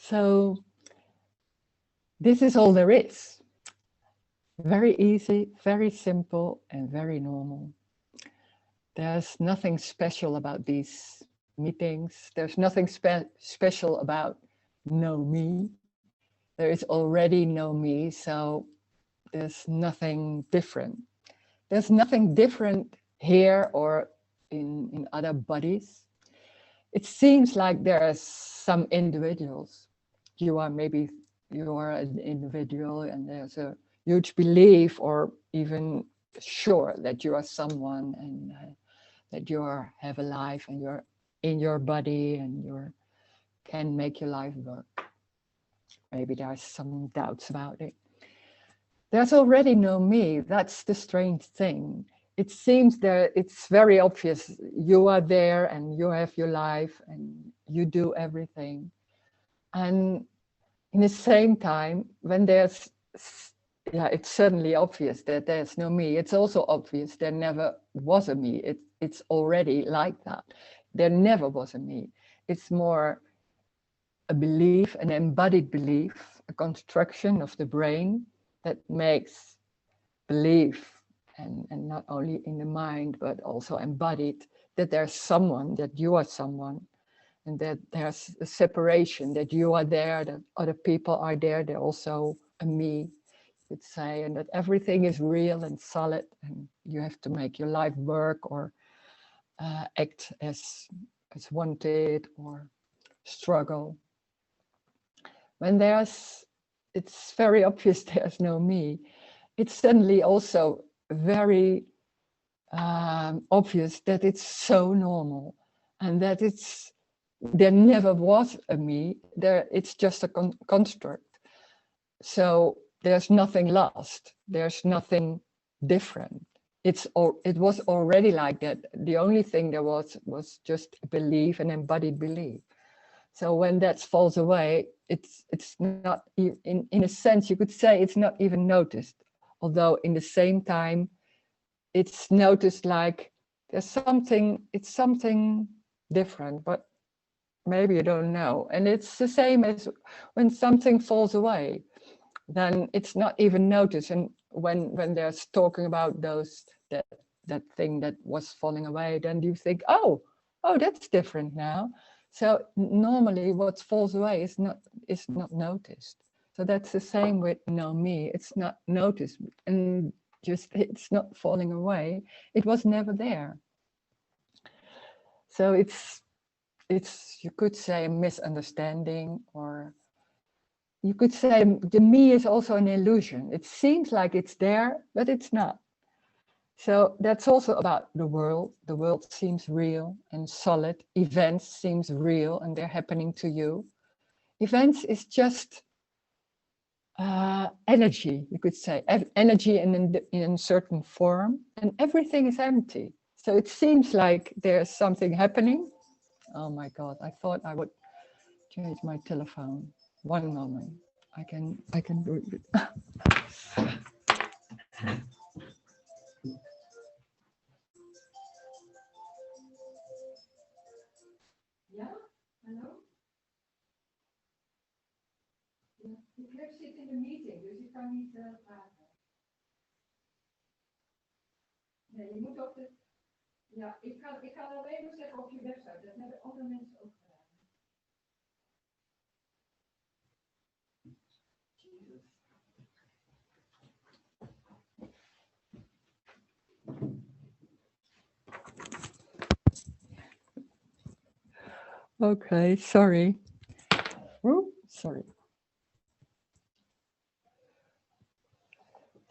So this is all there is. Very easy, very simple, and very normal. There's nothing special about these meetings. There's nothing special about no me. There is already no me, so there's nothing different. There's nothing different here or in other bodies. It seems like there are some individuals. You are an individual, and there's a huge belief or even sure that you are someone, and that you have a life and you're in your body and you can make your life work. Maybe there's some doubts about it. There's already no me. That's the strange thing. It seems that it's very obvious. You are there and you have your life and you do everything. And in the same time, when it's certainly obvious that there's no me. It's also obvious there never was a me. It's already like that. There never was a me. It's more a belief, an embodied belief, a construction of the brain that makes belief, and not only in the mind, but also embodied, that there's someone, that you are someone, and that there's a separation, that you are there, that other people are there, they're also a me, you could say, and that everything is real and solid, and you have to make your life work or act as wanted or struggle. When it's very obvious there's no me, it's suddenly also very obvious that it's so normal, and that there never was a me. It's just a construct. So there's nothing lost. There's nothing different. It was already like that. The only thing there was just a belief, an embodied belief. So when that falls away, it's not, in a sense, you could say it's not even noticed. Although in the same time, it's noticed like it's something different, but maybe you don't know. And it's the same as when something falls away, then it's not even noticed. And when there's talking about that thing that was falling away, then you think, oh, that's different now. So normally what falls away is not noticed. So that's the same with no me. It's not noticed, and just it's not falling away. It was never there. So it's you could say a misunderstanding, or you could say the me is also an illusion. It seems like it's there, but it's not. So that's also about the world. The world seems real and solid. Events seems real and they're happening to you. Events is just energy, you could say, energy in a certain form, and everything is empty. So it seems like there's something happening. Oh my God, I thought I would change my telephone. One moment, I can do it. Ja, hallo? Ja, ik zit in een meeting, dus ik kan niet praten. Nee, je moet op de... Ja, ik kan alleen maar zeggen op je website. Dat hebben andere mensen ook gedaan. Jesus. Okay, sorry. Oh, sorry.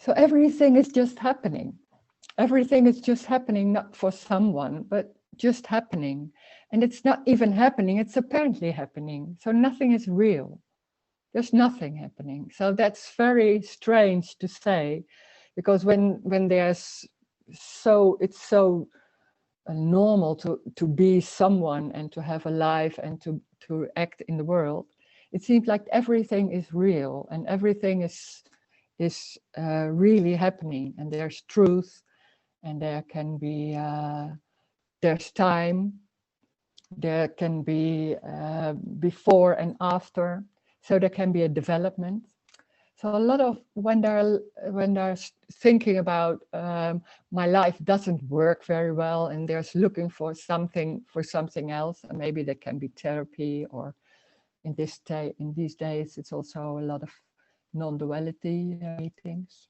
So everything is just happening. Everything is just happening, not for someone, but just happening. And it's not even happening, it's apparently happening. So nothing is real. There's nothing happening. So that's very strange to say, because when there's it's so normal to be someone and to have a life and to act in the world, it seems like everything is real and everything is really happening, and there's truth, and there can be there's time, there can be before and after. So there can be a development. So a lot of when they're thinking about my life doesn't work very well, and they're looking for something else, and maybe there can be therapy, or in these days it's also a lot of non-duality meetings.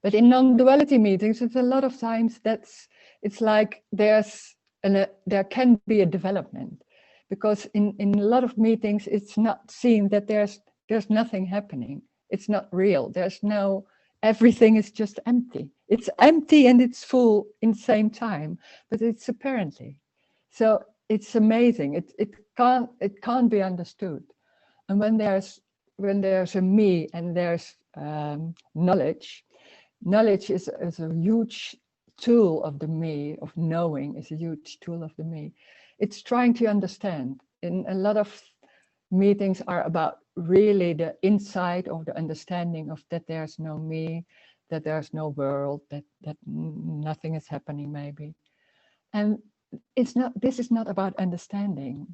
But in non-duality meetings, it's a lot of times it's like there can be a development, because in a lot of meetings it's not seen that there's nothing happening. It's not real. Everything is just empty. It's empty and it's full in the same time, but it's apparently. So it's amazing. It can't be understood. And when there's a me and there's knowledge is a huge tool of the me, of knowing is a huge tool of the me. It's trying to understand. In a lot of meetings are about really the insight of the understanding of that there's no me, that there's no world, that nothing is happening maybe. And this is not about understanding.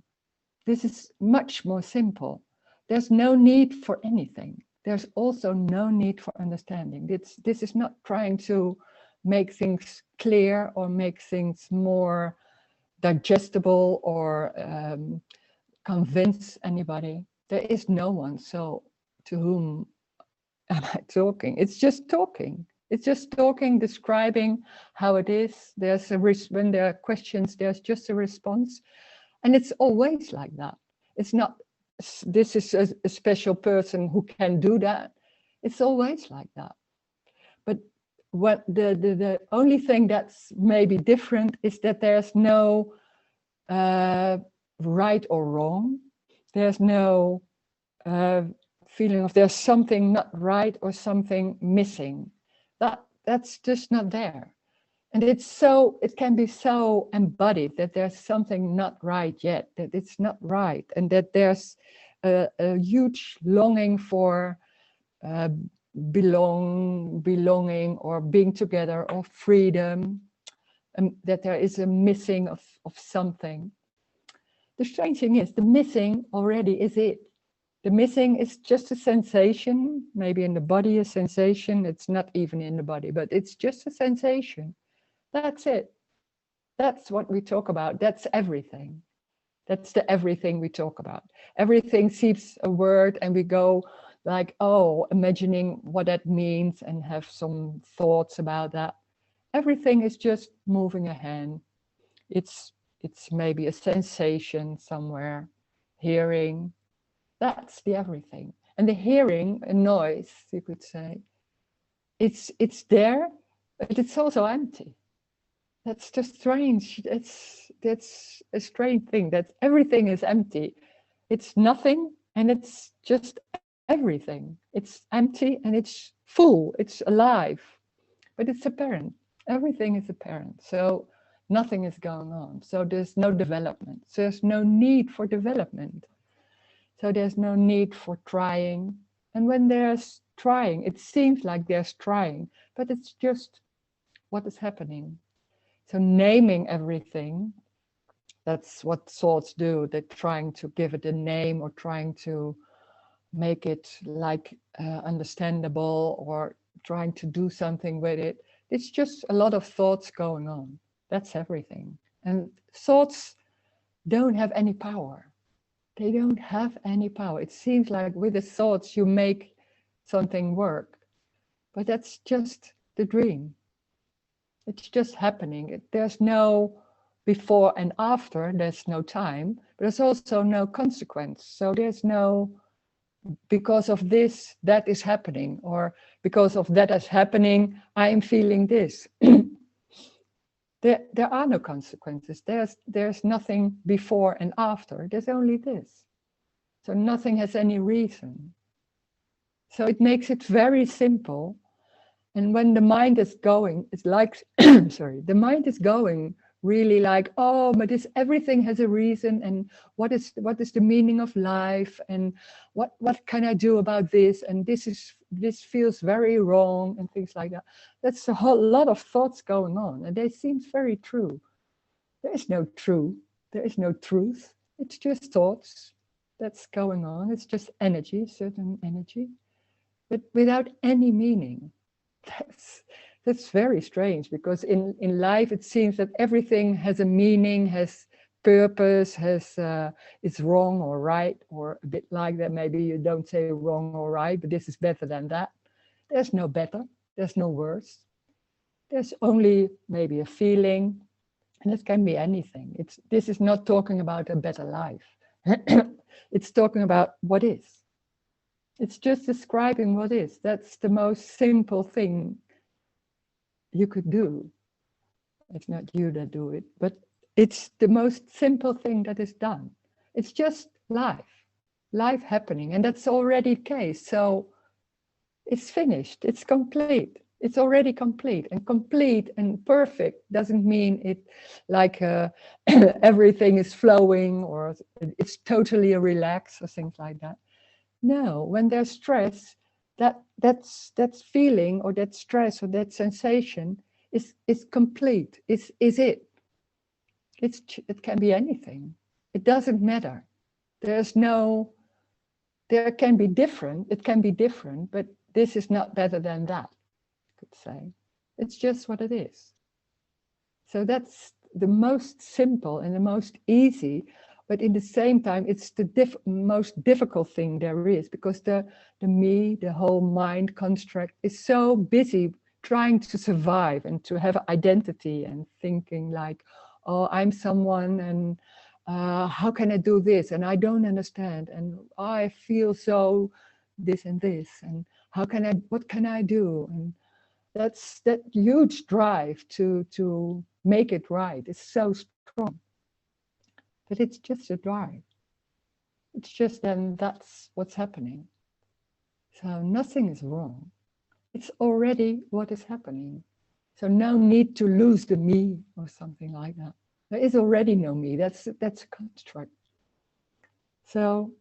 This is much more simple. There's no need for anything. There's also no need for understanding. This is not trying to make things clear or make things more digestible or convince anybody. There is no one. So to whom am I talking? It's just talking. It's just talking, describing how it is. When there are questions, there's just a response. And it's always like that. It's not, this is a special person who can do that. It's always like that. But what the only thing that's maybe different is that there's no right or wrong. There's no feeling of there's something not right or something missing. That's just not there. And it can be so embodied that there's something not right yet, that it's not right, and that there's a huge longing for belonging or being together or freedom, and that there is a missing of something. The strange thing is, the missing already is it. The missing is just a sensation, maybe in the body a sensation, it's not even in the body, but it's just a sensation. That's it. That's what we talk about. That's everything. That's the everything we talk about. Everything seems a word and we go like, oh, imagining what that means and have some thoughts about that. Everything is just moving a hand. It's maybe a sensation somewhere, hearing. That's the everything. And the hearing, a noise, you could say, it's there, but it's also empty. That's just strange. That's a strange thing, that everything is empty. It's nothing and it's just everything. It's empty and it's full, it's alive, but it's apparent. Everything is apparent. So nothing is going on. So there's no development. So there's no need for development. So there's no need for trying. And when there's trying, it seems like there's trying, but it's just what is happening. So naming everything, that's what thoughts do. They're trying to give it a name or trying to make it like understandable or trying to do something with it. It's just a lot of thoughts going on. That's everything. And thoughts don't have any power. They don't have any power. It seems like with the thoughts you make something work, but that's just the dream. It's just happening. There's no before and after, there's no time, but there's also no consequence. So there's no, because of this, that is happening, or because of that is happening, I am feeling this. There are no consequences. There's nothing before and after. There's only this. So nothing has any reason. So it makes it very simple. And when the mind is going, it's like, sorry, the mind is going really like, oh, but everything has a reason, and what is the meaning of life, and what can I do about this, and this feels very wrong, and things like that. That's a whole lot of thoughts going on, and they seem very true. There is no true, there is no truth. It's just thoughts. that's going on. It's just energy, certain energy, but without any meaning. That's very strange, because in life it seems that everything has a meaning, has purpose, has it's wrong or right, or a bit like that. Maybe you don't say wrong or right, but this is better than that. There's no better, there's no worse. There's only maybe a feeling, and it can be anything. This is not talking about a better life. It's talking about what is. It's just describing what is. That's the most simple thing you could do. It's not you that do it, but it's the most simple thing that is done. It's just life happening, and that's already the case. So it's finished, it's complete. It's already complete, and perfect doesn't mean it like everything is flowing or it's totally relaxed or things like that. No, when there's stress, that's feeling or that stress or that sensation is complete. Is it? It can be anything. It doesn't matter. There can be different. It can be different, but this is not better than that. Could say it's just what it is. So that's the most simple and the most easy, but in the same time it's the most difficult thing there is, because the whole mind construct is so busy trying to survive and to have identity and thinking like, oh, I'm someone, and how can I do this, and I don't understand, and I feel so this and this, and what can I do, and that's that huge drive to make it right. It's so strong, but it's just a drive. It's just then that's what's happening. So nothing is wrong. It's already what is happening. So no need to lose the me or something like that. There is already no me. That's a construct. So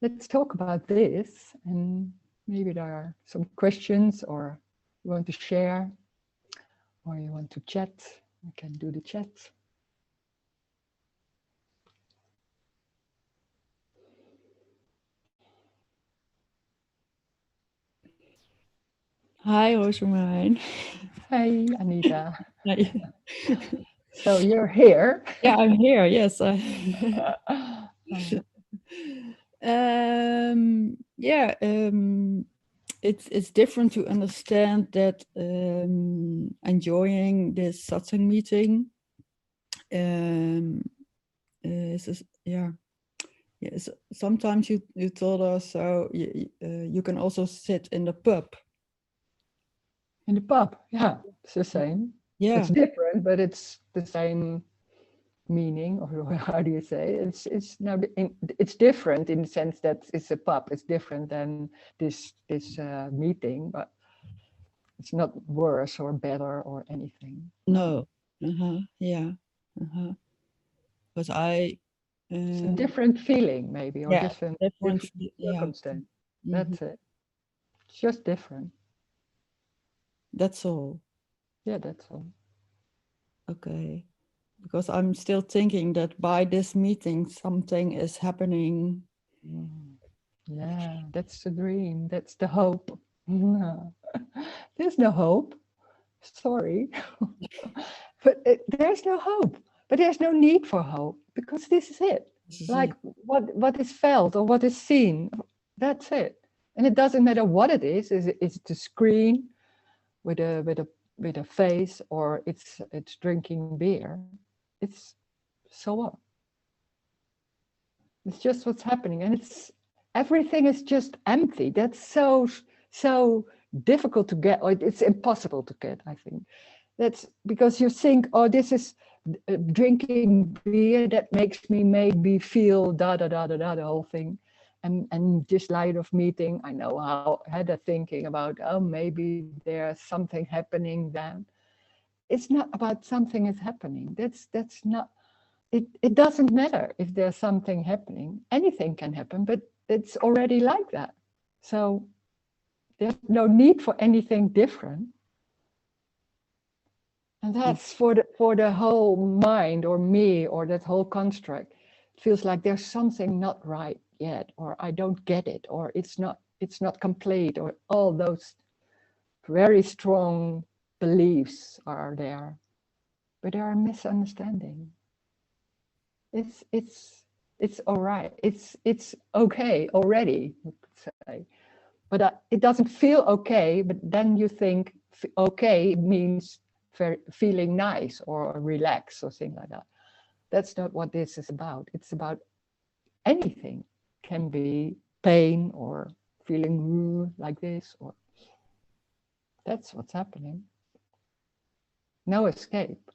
let's talk about this, and maybe there are some questions, or you want to share, or you want to chat. We can do the chat. Hi, Rosemary. Hey, Anita. Hi. So you're here. Yeah, I'm here. Yes. Yeah. It's different to understand that enjoying this satsang meeting yeah. Yes. Sometimes you told us so you can also sit in the pub. In the pub, yeah, it's the same. Yeah. It's different, but it's the same meaning, or how do you say? It's now it's different in the sense that it's a pub. It's different than this meeting, but it's not worse or better or anything. No. Yeah. Because it's a different feeling, maybe, or yeah, different yeah. circumstance. That's it. It's just different. That's all. Yeah, that's all. Okay. Because I'm still thinking that by this meeting something is happening. Yeah, that's the dream. That's the hope. There's no hope. Sorry. But there's no hope. But there's no need for hope, because this is it. Like what is felt or what is seen, that's it. And it doesn't matter what it is. Is it the screen with a face, or it's drinking beer? It's so what? It's just what's happening, and everything is just empty. That's so difficult to get, or it's impossible to get, I think. That's because you think, oh, this is drinking beer that makes me maybe feel the whole thing. And this light of meeting, I know how I had a thinking about, oh, maybe there's something happening then. It's not about something is happening. That's not, it doesn't matter if there's something happening. Anything can happen, but it's already like that. So there's no need for anything different. And that's for the whole mind or me or that whole construct. it feels like there's something not right yet, or I don't get it, or it's not complete, or all those very strong beliefs are there, but they are a misunderstanding. It's all right. It's okay already, you could say, but it doesn't feel okay. But then you think okay means feeling nice or relax or things like that. That's not what this is about. It's about anything. Can be pain or feeling like this, or that's what's happening. No escape.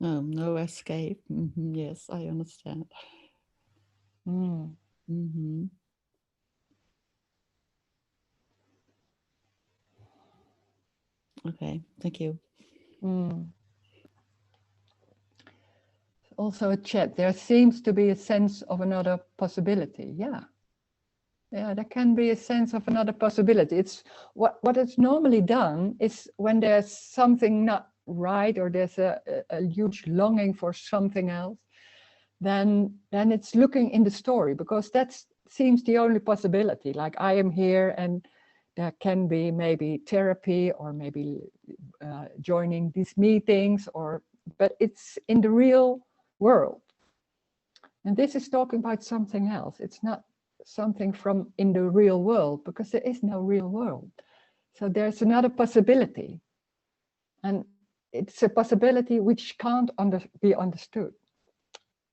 No, no escape. Yes, I understand. Okay, thank you. Also a chat. There seems to be a sense of another possibility. Yeah, there can be a sense of another possibility. It's what is normally done is when there's something not right, or there's a huge longing for something else, then it's looking in the story, because that seems the only possibility. Like, I am here, and there can be maybe therapy, or maybe joining these meetings, but it's in the real world. And this is talking about something else. It's not something from in the real world, because there is no real world. So there's another possibility. And it's a possibility which can't be understood.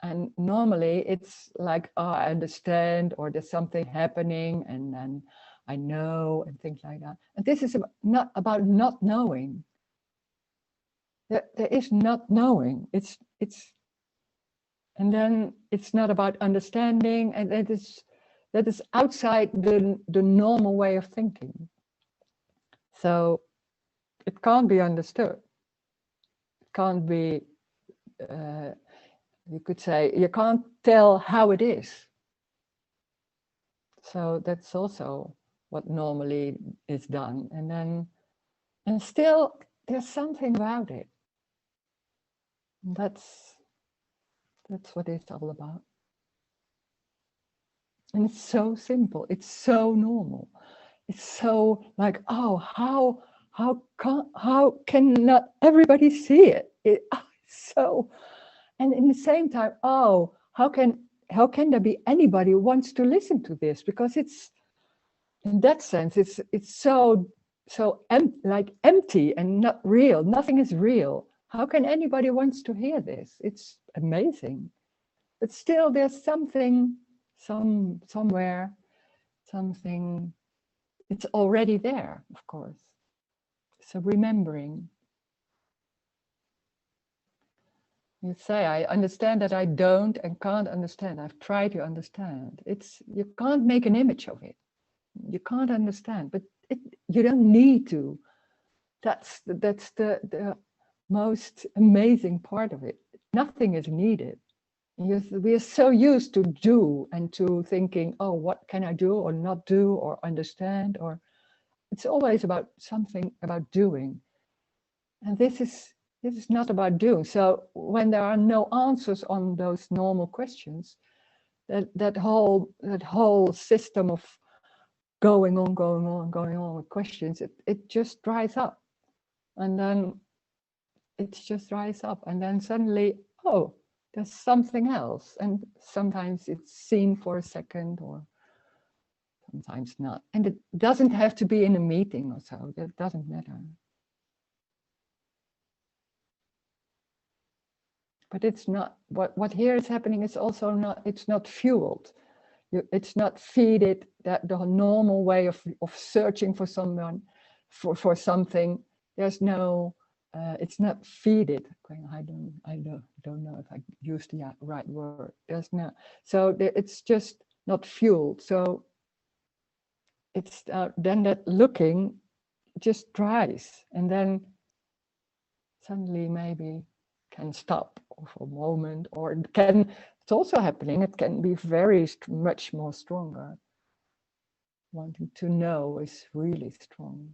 And normally it's like, oh, I understand, or there's something happening, and then I know, and things like that. And this is not about not knowing. There is not knowing. And then it's not about understanding, and that is outside the normal way of thinking. So it can't be understood. It can't be, you could say, you can't tell how it is. So that's also what normally is done. And still there's something about it. That's what it's all about. And it's so simple. It's so normal. It's so like, oh, how can not everybody see it? So, and in the same time, oh, how can there be anybody who wants to listen to this? Because it's, in that sense, it's so like empty and not real. Nothing is real. How can anybody wants to hear this? It's amazing. But still there's something, somewhere, something, it's already there, of course. So remembering. You say, I understand that I don't and can't understand. I've tried to understand. You can't make an image of it. You can't understand, but you don't need to. That's the most amazing part of it. Nothing is needed. We are so used to do and to thinking, oh, what can I do or not do or understand? Or it's always about something about doing. And this is not about doing. So when there are no answers on those normal questions, that whole system of going on with questions, it just dries up. And then it just dries up. And then suddenly, oh, there's something else. And sometimes it's seen for a second, or sometimes not. And it doesn't have to be in a meeting or so. That doesn't matter. But it's not, what here is happening is also not, it's not fueled. It's not feeded, that the normal way of searching for someone, for something. There's no, it's not feeded. I don't know if I used the right word. There's no, so it's just not fueled. So it's then that looking just dries, and then suddenly maybe can stop for a moment, or it's also happening, it can be very much more stronger. Wanting to know is really strong.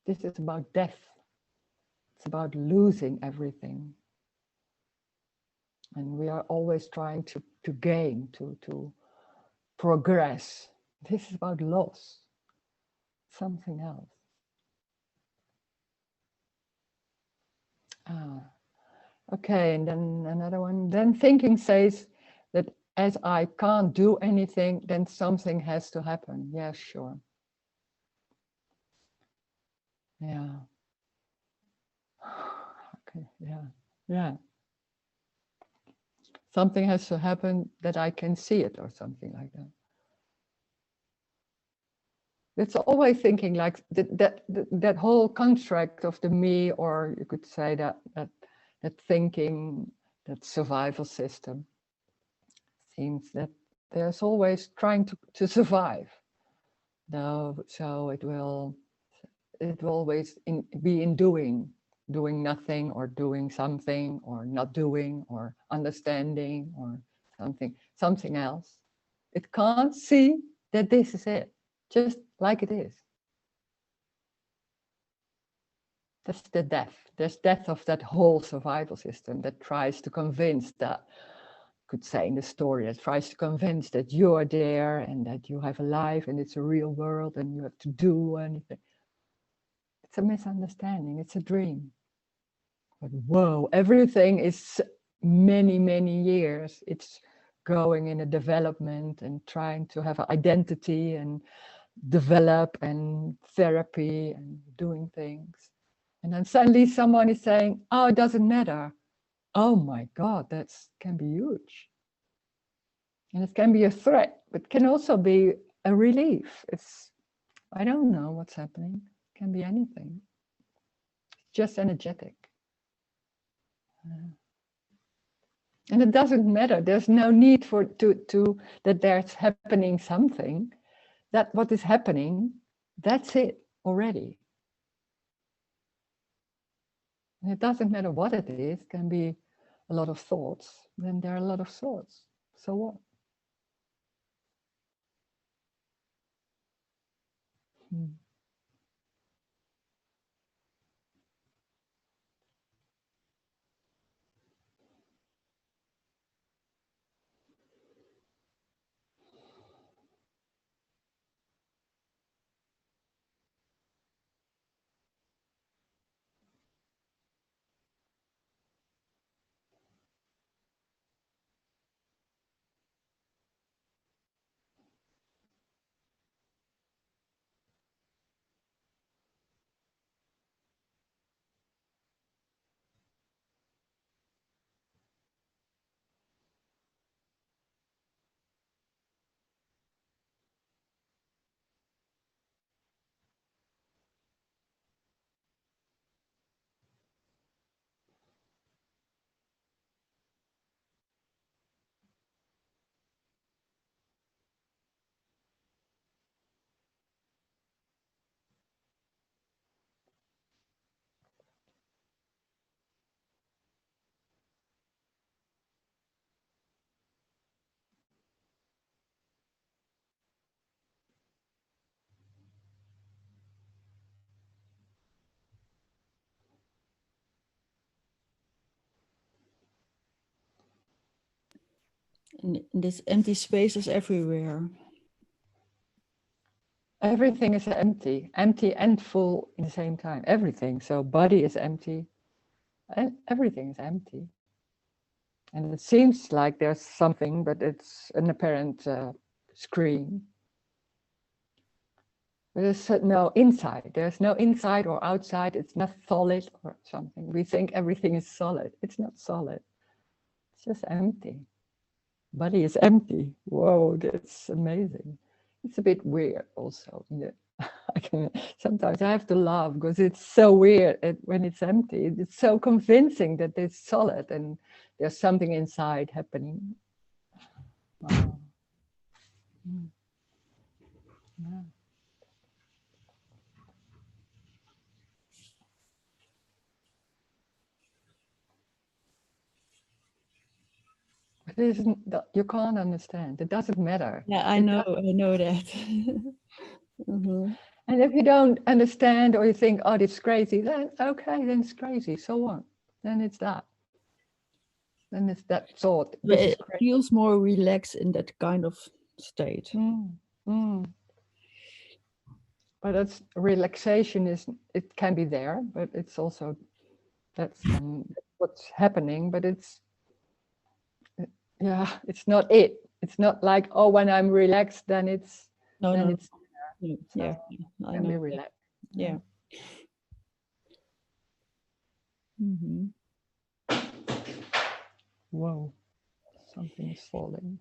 This is about death. It's about losing everything. And we are always trying to gain, to progress. This is about loss, something else. Okay, and then another one. Then thinking says that as I can't do anything, then something has to happen. Yeah, sure. Yeah. Okay, yeah. Something has to happen that I can see it or something like that. It's always thinking like that whole construct of the me, or you could say that thinking, that survival system, seems that there's always trying to survive. No, so it will always be in doing nothing, or doing something, or not doing, or understanding, or something else. It can't see that this is it, just like it is. That's the death. There's death of that whole survival system that tries to convince that, could say in the story, that tries to convince that you are there and that you have a life and it's a real world and you have to do anything. It's a misunderstanding. It's a dream. But whoa, everything is many, many years. It's going in a development and trying to have an identity and develop and therapy and doing things. And then suddenly someone is saying, oh, it doesn't matter. Oh my God, that can be huge. And it can be a threat, but can also be a relief. It's, I don't know what's happening. It can be anything. It's just energetic. And it doesn't matter. There's no need for that there's happening something. That what is happening, that's it already. And it doesn't matter what it is. It can be a lot of thoughts. Then there are a lot of thoughts. So what? And this empty space is everywhere. Everything is empty and full in the same time. Everything. So body is empty, and everything is empty. And it seems like there's something, but it's an apparent screen. There's no inside. There's no inside or outside. It's not solid or something. We think everything is solid. It's not solid. It's just empty. Body is empty. Whoa, that's amazing. It's a bit weird also. Sometimes I have to laugh because it's so weird when it's empty. It's so convincing that it's solid and there's something inside happening. Wow. Yeah. But it isn't, you can't understand. It doesn't matter. Yeah, I know that. And if you don't understand or you think, oh, this is crazy, then okay, then it's crazy. So what? Then it's that. Then it's that thought. But This is it crazy. feels more relaxed in that kind of state. But that's relaxation it can be there, but it's also that's what's happening. But it's it's not it. It's not like, oh, when I'm relaxed, then it's No, then no. it's Yeah, I can be know. relaxed. Yeah. Mm-hmm. Whoa, something is falling.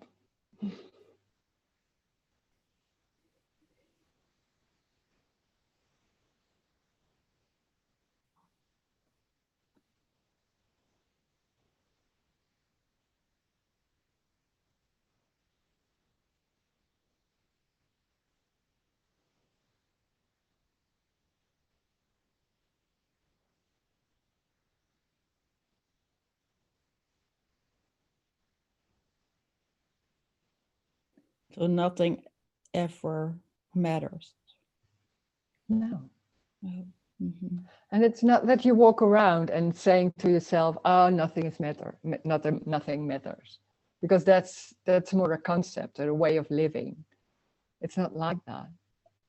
So nothing ever matters. No. Mm-hmm. And it's not that you walk around and saying to yourself, "Oh, nothing is matter, nothing matters," because that's more a concept or a way of living. It's not like that,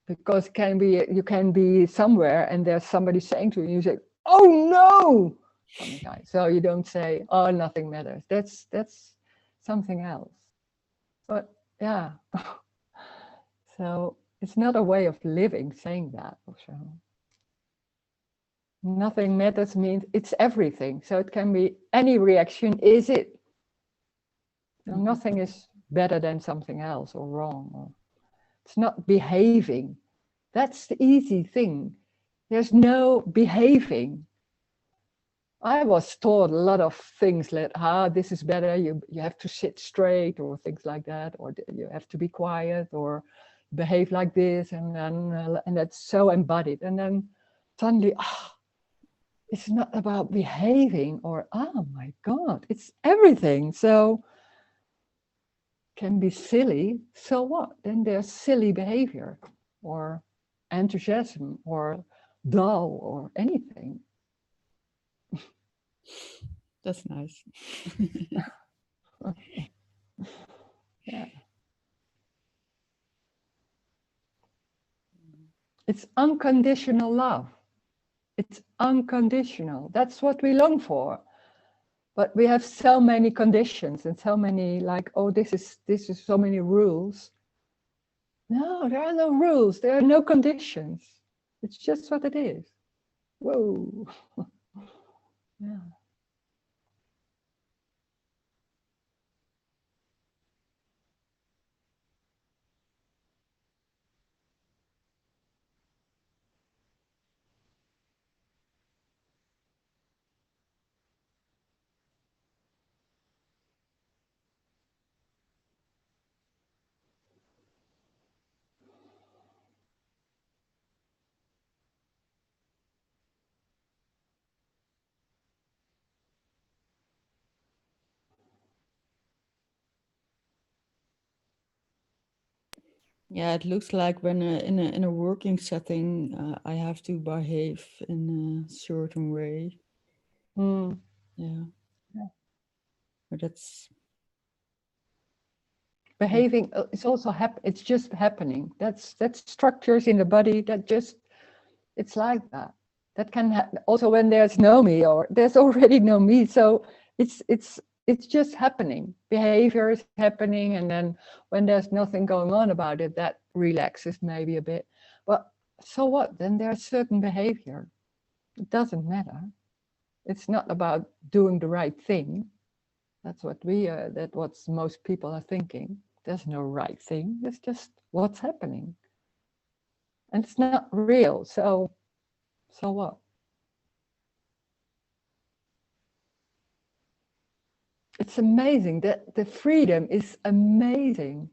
because you can be somewhere and there's somebody saying to you, you say, "Oh no," something like. So you don't say, "Oh, nothing matters." That's something else. But yeah, so it's not a way of living saying that. Also, nothing matters means it's everything. So it can be any reaction is it. So nothing is better than something else or wrong. Or it's not behaving. That's the easy thing. There's no behaving. I was taught a lot of things like, this is better, you have to sit straight or things like that, or you have to be quiet or behave like this, and then and that's so embodied. And then suddenly, it's not about behaving or, oh my God, it's everything. So can be silly. So what? Then there's silly behavior or enthusiasm or dull or anything. That's nice. Yeah. It's unconditional love. It's unconditional. That's what we long for. But we have so many conditions and so many like, oh, this is so many rules. No, there are no rules. There are no conditions. It's just what it is. Whoa. Yeah. Yeah, it looks like when in a working setting, I have to behave in a certain way. Mm. Yeah, Yeah. but that's Behaving is also it's just happening. That's structures in the body that just it's like that. That can happen also when there's no me or there's already no me. So it's just happening. Behavior is happening, and then when there's nothing going on about it, that relaxes maybe a bit. But so what? Then there's certain behavior. It doesn't matter. It's not about doing the right thing. That's what that what most people are thinking. There's no right thing. It's just what's happening, and it's not real. So what? It's amazing that the freedom is amazing.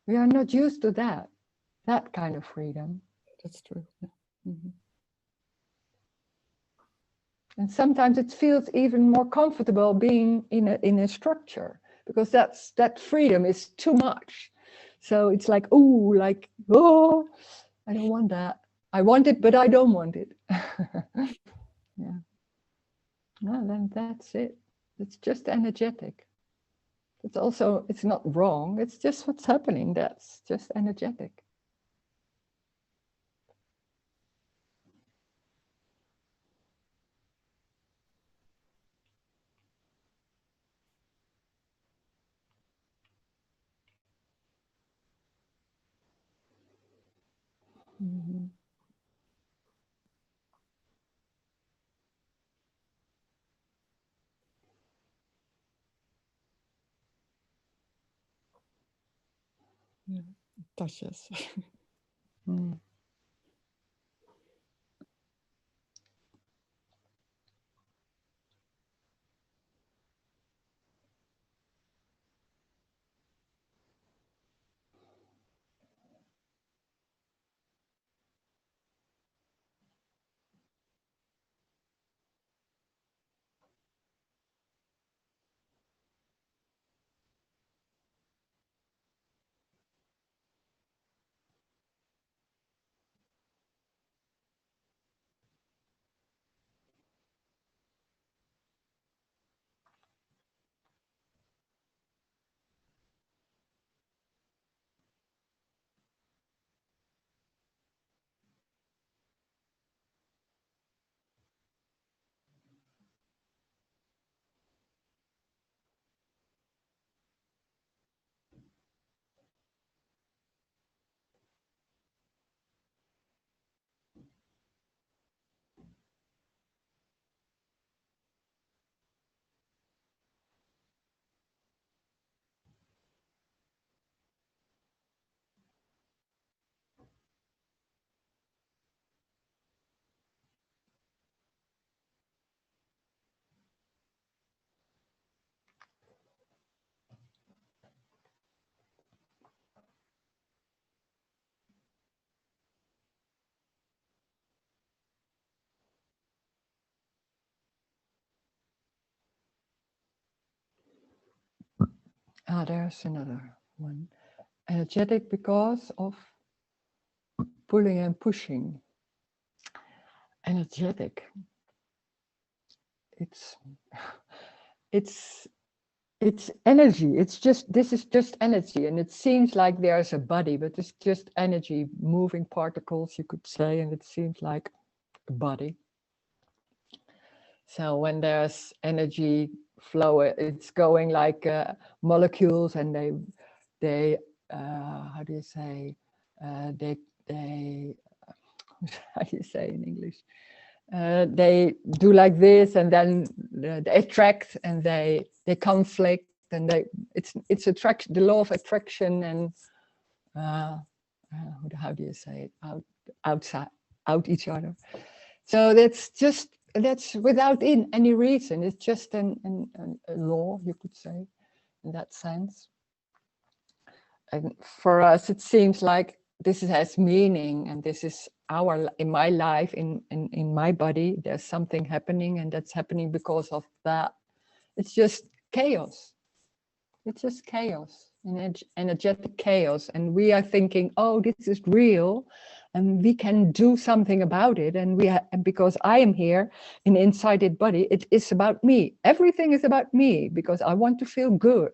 We are not used to that kind of freedom. that's true. Yeah. Mm-hmm. And sometimes it feels even more comfortable being in a structure, because that freedom is too much. So it's like, oh, I don't want that. I want it, but I don't want it. Yeah. No, then that's it. It's just energetic. It's also, it's not wrong. It's just what's happening. That's just energetic. Mhm. Yeah, touches. Mm. Ah, there's another one. Energetic because of pulling and pushing. Energetic. It's it's it's energy. It's just, this is just energy, and it seems like there's a body, but it's just energy, moving particles, you could say, and it seems like a body. So when there's energy flow, it's going like molecules, and they how do you say, they how do you say in English? They do like this, and then they attract, and they conflict, and it's attraction, the law of attraction, and uh, how do you say it, outside, out each other. So that's without any reason. It's just a law, you could say, in that sense. And for us, it seems like this has meaning, and this is in my life, in my body, there's something happening, and that's happening because of that. It's just chaos. It's just chaos, energetic chaos. And we are thinking, oh, this is real, and we can do something about it. And because I am here in inside it body, it is about me. Everything is about me because I want to feel good.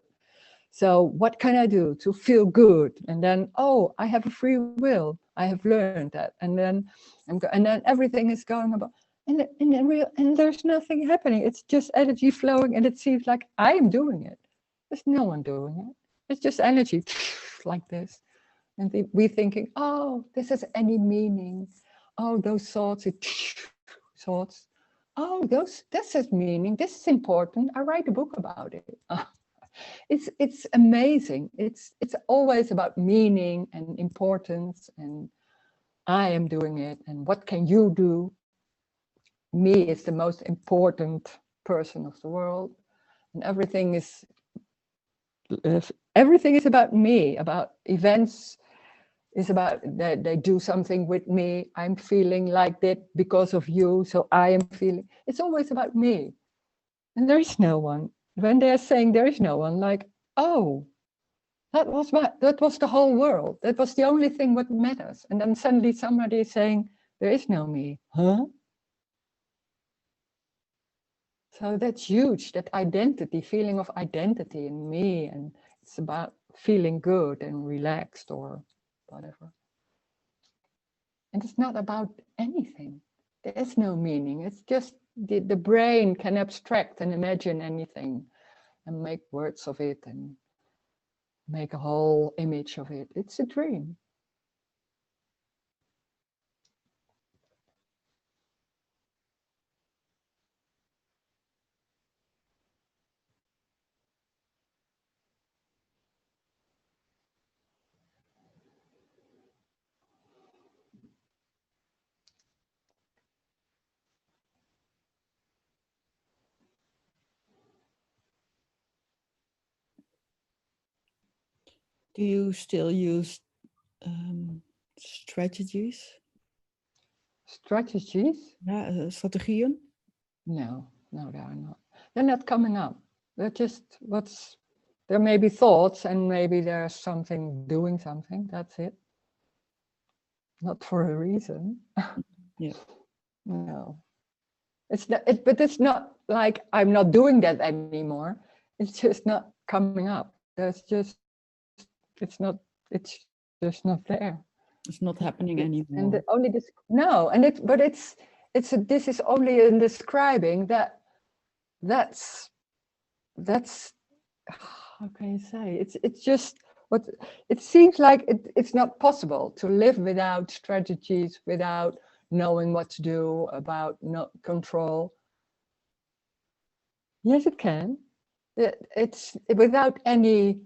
So what can I do to feel good? And then, oh, I have a free will. I have learned that. And then everything is going about. And there's nothing happening. It's just energy flowing, and it seems like I am doing it. There's no one doing it. It's just energy like this. And we thinking, oh, this has any meaning. Oh, those thoughts, thoughts. Oh, this has meaning. This is important. I write a book about it. It's amazing. It's always about meaning and importance, and I am doing it, and what can you do? Me is the most important person of the world, and everything is about me, about events, is about that they do something with me. I'm feeling like that because of you, so I am feeling. It's always about me, and there is no one. When they're saying there is no one, like, oh, That was the whole world. That was the only thing what matters. And then suddenly somebody is saying, there is no me. Huh? So that's huge, that identity, feeling of identity in me. And it's about feeling good and relaxed or whatever. And it's not about anything. There is no meaning. It's just the brain can abstract and imagine anything and make words of it and make a whole image of it. It's a dream. Do you still use strategies? Strategies? Ja, strategieën? No, they are not. They're not coming up. They're just there may be thoughts and maybe there's something doing something. That's it. Not for a reason. Yeah. No. But it's not like I'm not doing that anymore. It's just not coming up. It's not, it's just not there. It's not happening anymore. And only this, no, and this is only in describing that's, how can you say, it's just what, it seems like it's not possible to live without strategies, without knowing what to do, about no control. Yes, it can. It's without any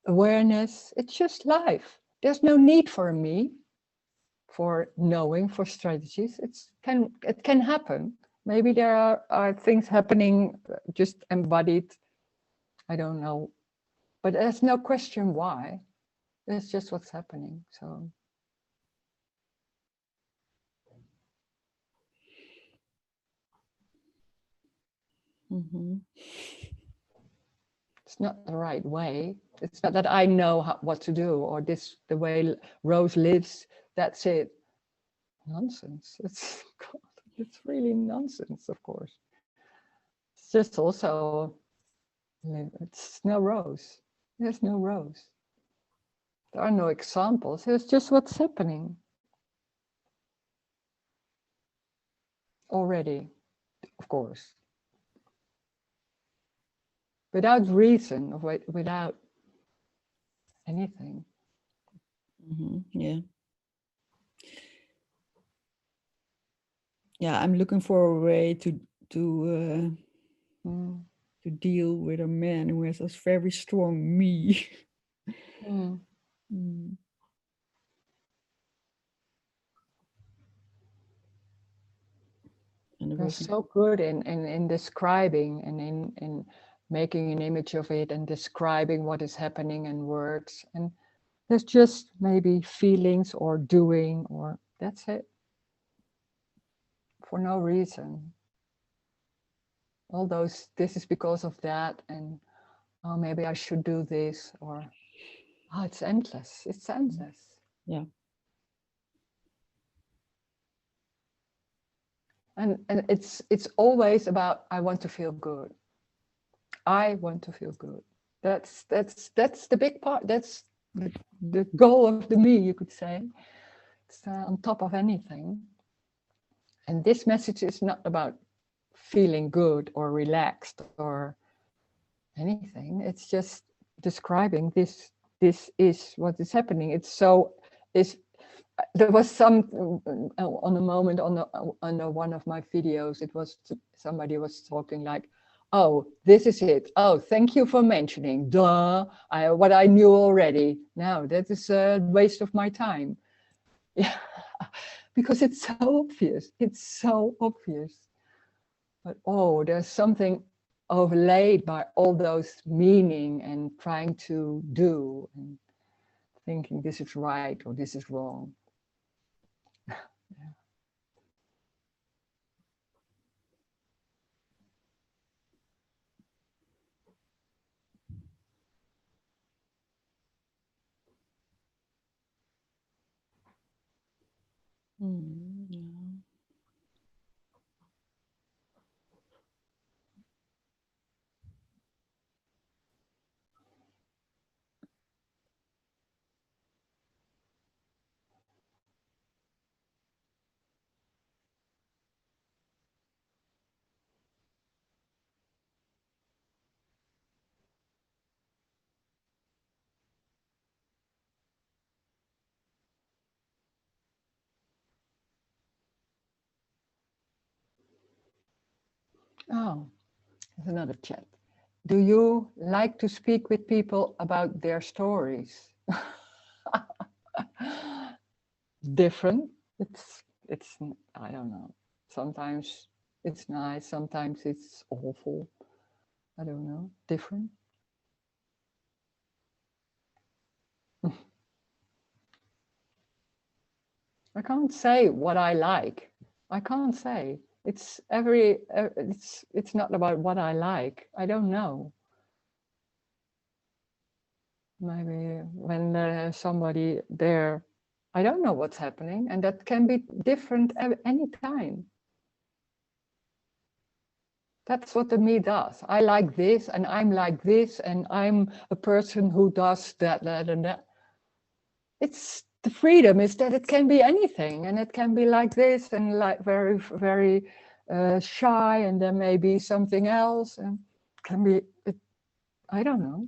awareness. It's just life. There's no need for me, for knowing, for strategies. It can happen. Maybe there are things happening just embodied. I don't know. But there's no question why. It's just what's happening. So it's not the right way. It's not that I know what to do or the way Rose lives. That's it. Nonsense. It's really nonsense, of course. It's just also, it's no Rose. There's no Rose. There are no examples. It's just what's happening already, of course. Without reason, or without anything. Yeah. Yeah, I'm looking for a way to deal with a man who has a very strong me. They're so good in describing and in making an image of it and describing what is happening in words. And there's just maybe feelings or doing, or that's it. For no reason. All those, this is because of that, and oh, maybe I should do this, or oh, it's endless. It's endless. Yeah. And it's always about, I want to feel good. I want to feel good. That's the big part. That's the goal of the me, you could say. It's on top of anything. And this message is not about feeling good or relaxed or anything. It's just describing this is what is happening. There was some on a moment on one of my videos, it was somebody was talking like, oh, this is it. Oh, thank you for mentioning. Duh, what I knew already. Now that is a waste of my time. Yeah, because it's so obvious. It's so obvious. But oh, there's something overlaid by all those meaning and trying to do and thinking this is right or this is wrong. Yeah. Yeah. Oh, there's another chat. Do you like to speak with people about their stories? Different. It's I don't know. Sometimes it's nice, sometimes it's awful. I don't know. Different. I can't say what I like. I can't say. It's not about what I like. I don't know. Maybe when there's somebody there, I don't know what's happening, and that can be different any time. That's what the me does. I like this, and I'm like this, and I'm a person who does that, and that. It's the freedom is that it can be anything, and it can be like this, and like very, very shy, and then maybe something else, and can be. I don't know.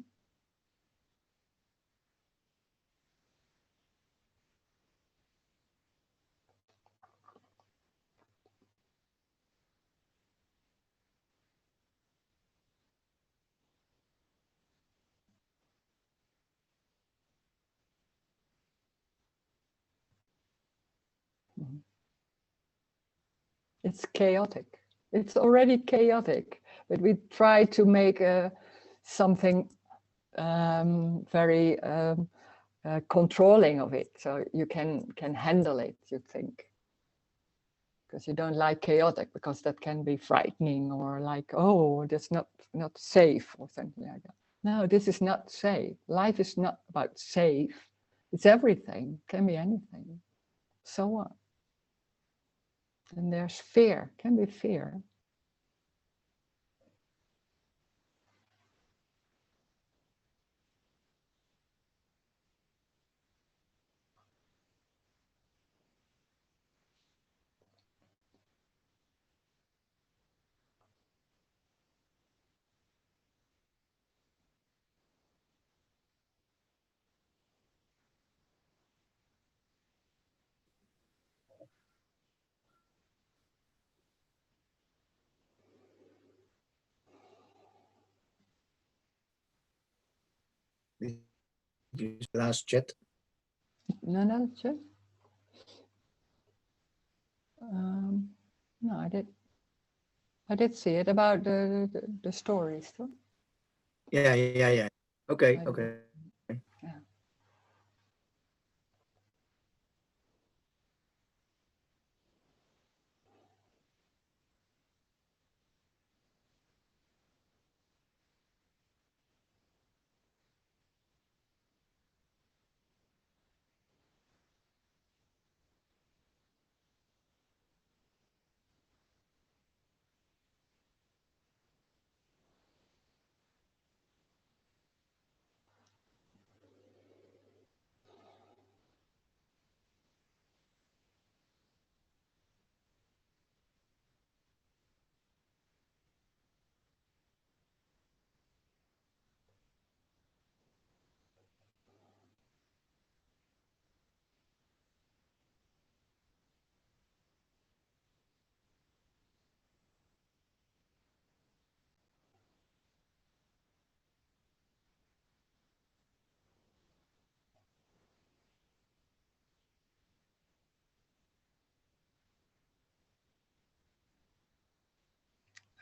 Mhm. It's chaotic. It's already chaotic, but we try to make something very controlling of it, so you can handle it. You think because you don't like chaotic, because that can be frightening, or like, oh, that's not safe or something like that. No, this is not safe. Life is not about safe. It's everything. Can be anything. So what? And there's fear. Can be fear. Last chat. No, just um, no, I did see it about the stories too. Yeah. Okay, I did. okay. Yeah.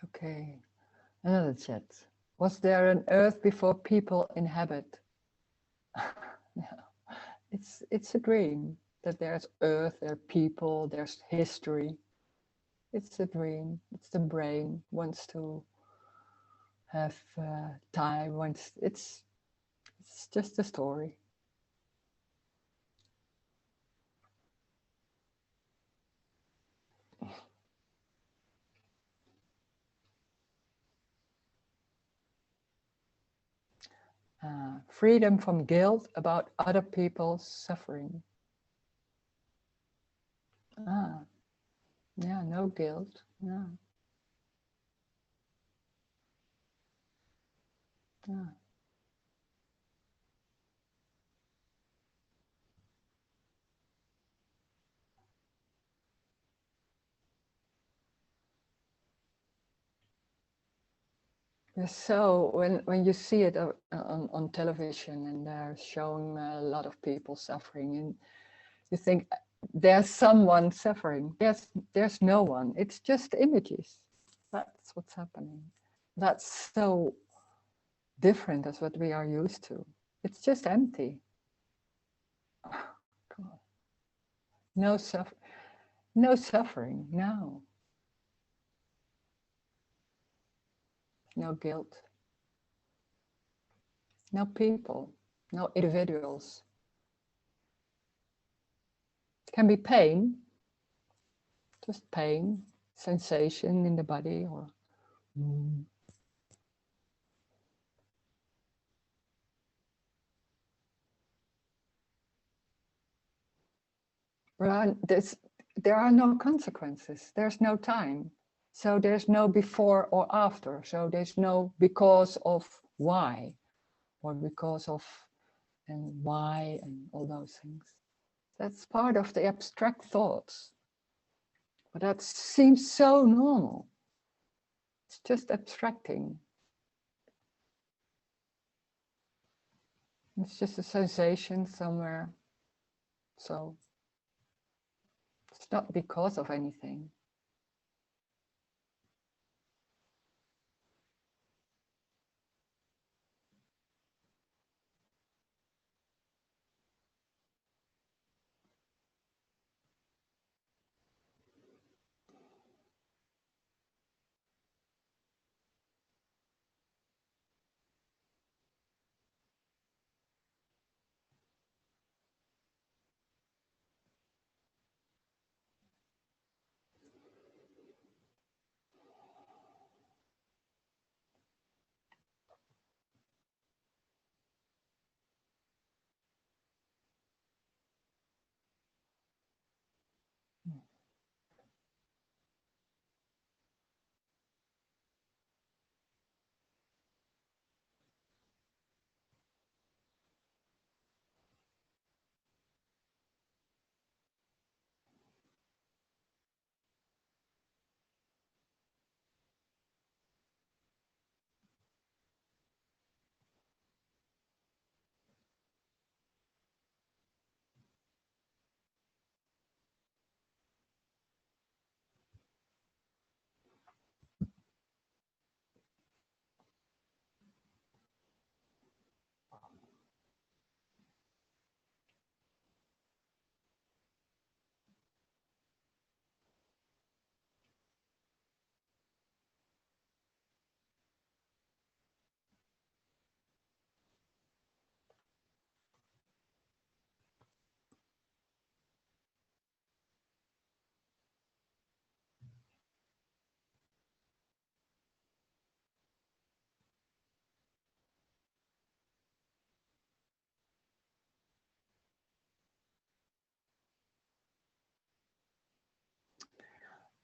Okay. Another chat. Was there an earth before people inhabit? Yeah. It's a dream that there's earth, there are people, there's history. It's a dream. It's the brain wants to have time. Wants it's just a story. Freedom from guilt about other people's suffering. Yeah, no guilt. Yeah. Yeah. So when you see it on television and they're showing a lot of people suffering, and you think there's someone suffering, there's no one. It's just images. That's what's happening. That's so different as what we are used to. It's just empty. Oh, God. No no suffering. No guilt. No people. No individuals. It can be pain, just pain, sensation in the body, or well, there are no consequences. There's no time. So there's no before or after. So there's no because of why, or because of and why, and all those things. That's part of the abstract thoughts. But that seems so normal. It's just abstracting. It's just a sensation somewhere. So it's not because of anything.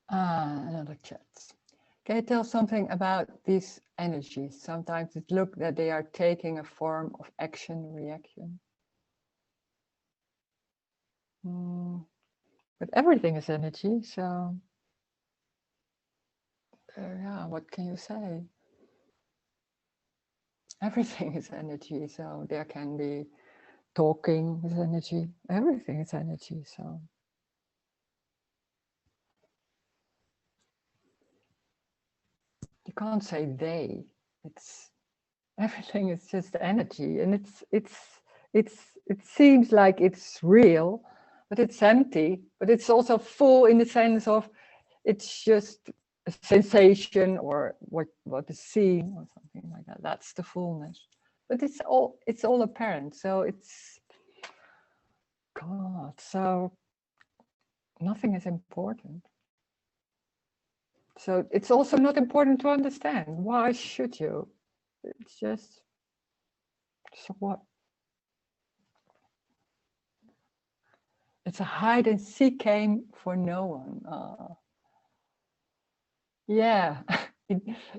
Another chat. Can you tell something about these energies? Sometimes it looks that they are taking a form of action, reaction. But everything is energy, so yeah, what can you say? Everything is energy, so there can be talking is energy. Everything is energy, so. You can't say they. It's everything is just energy, and it seems like it's real, but it's empty. But it's also full in the sense of it's just a sensation or what is seen or something like that. That's the fullness. But it's all apparent. So it's God. So nothing is important. So it's also not important to understand. Why should you? It's just So what? It's a hide and seek game for no one. Yeah,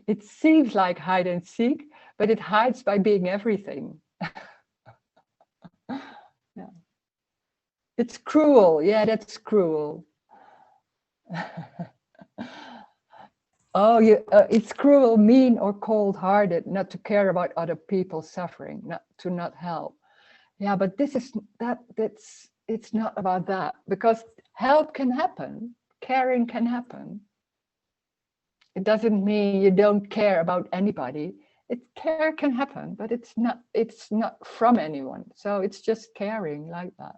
it seems like hide and seek, but it hides by being everything. Yeah. It's cruel. Yeah, that's cruel. Oh, it's cruel, mean, or cold-hearted not to care about other people's suffering, not help. Yeah, but it's not about that, because help can happen, caring can happen. It doesn't mean you don't care about anybody. Care can happen, but it's not from anyone. So it's just caring like that,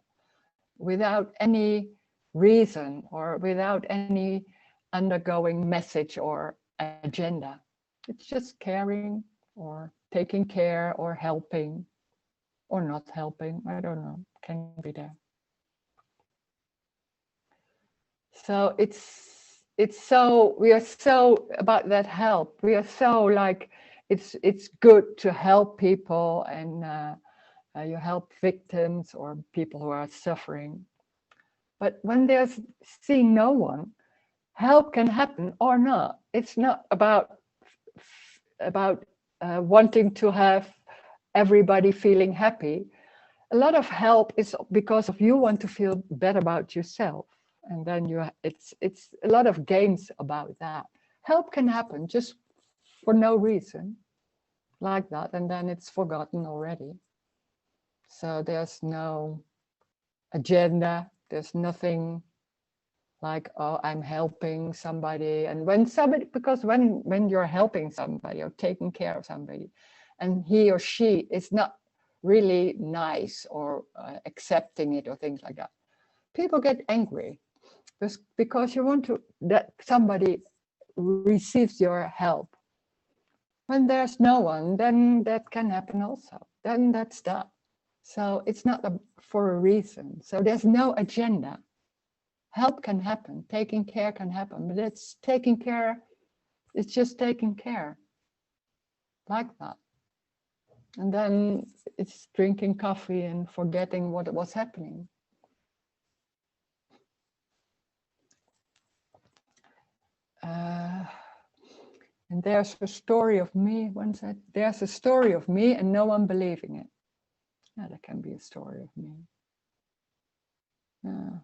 without any reason or without any undergoing message or agenda. It's just caring or taking care or helping or not helping. I don't know, can be there. So we are so about that help. We are so like, it's good to help people, and you help victims or people who are suffering. But when there's seeing no one, help can happen or not. It's not about wanting to have everybody feeling happy. A lot of help is because of you want to feel better about yourself, and then it's a lot of games about that. Help can happen just for no reason, like that, and then it's forgotten already. So there's no agenda. There's nothing like, oh, I'm helping somebody. And because when you're helping somebody or taking care of somebody, and he or she is not really nice or accepting it or things like that, people get angry because you want that somebody receives your help. When there's no one, then that can happen also. Then that's that. So it's not for a reason. So there's no agenda. Help can happen, taking care can happen, but it's taking care, it's just taking care, like that. And then it's drinking coffee and forgetting what was happening. And there's a story of me, one said, there's a story of me and no one believing it. Yeah, there can be a story of me. Yeah,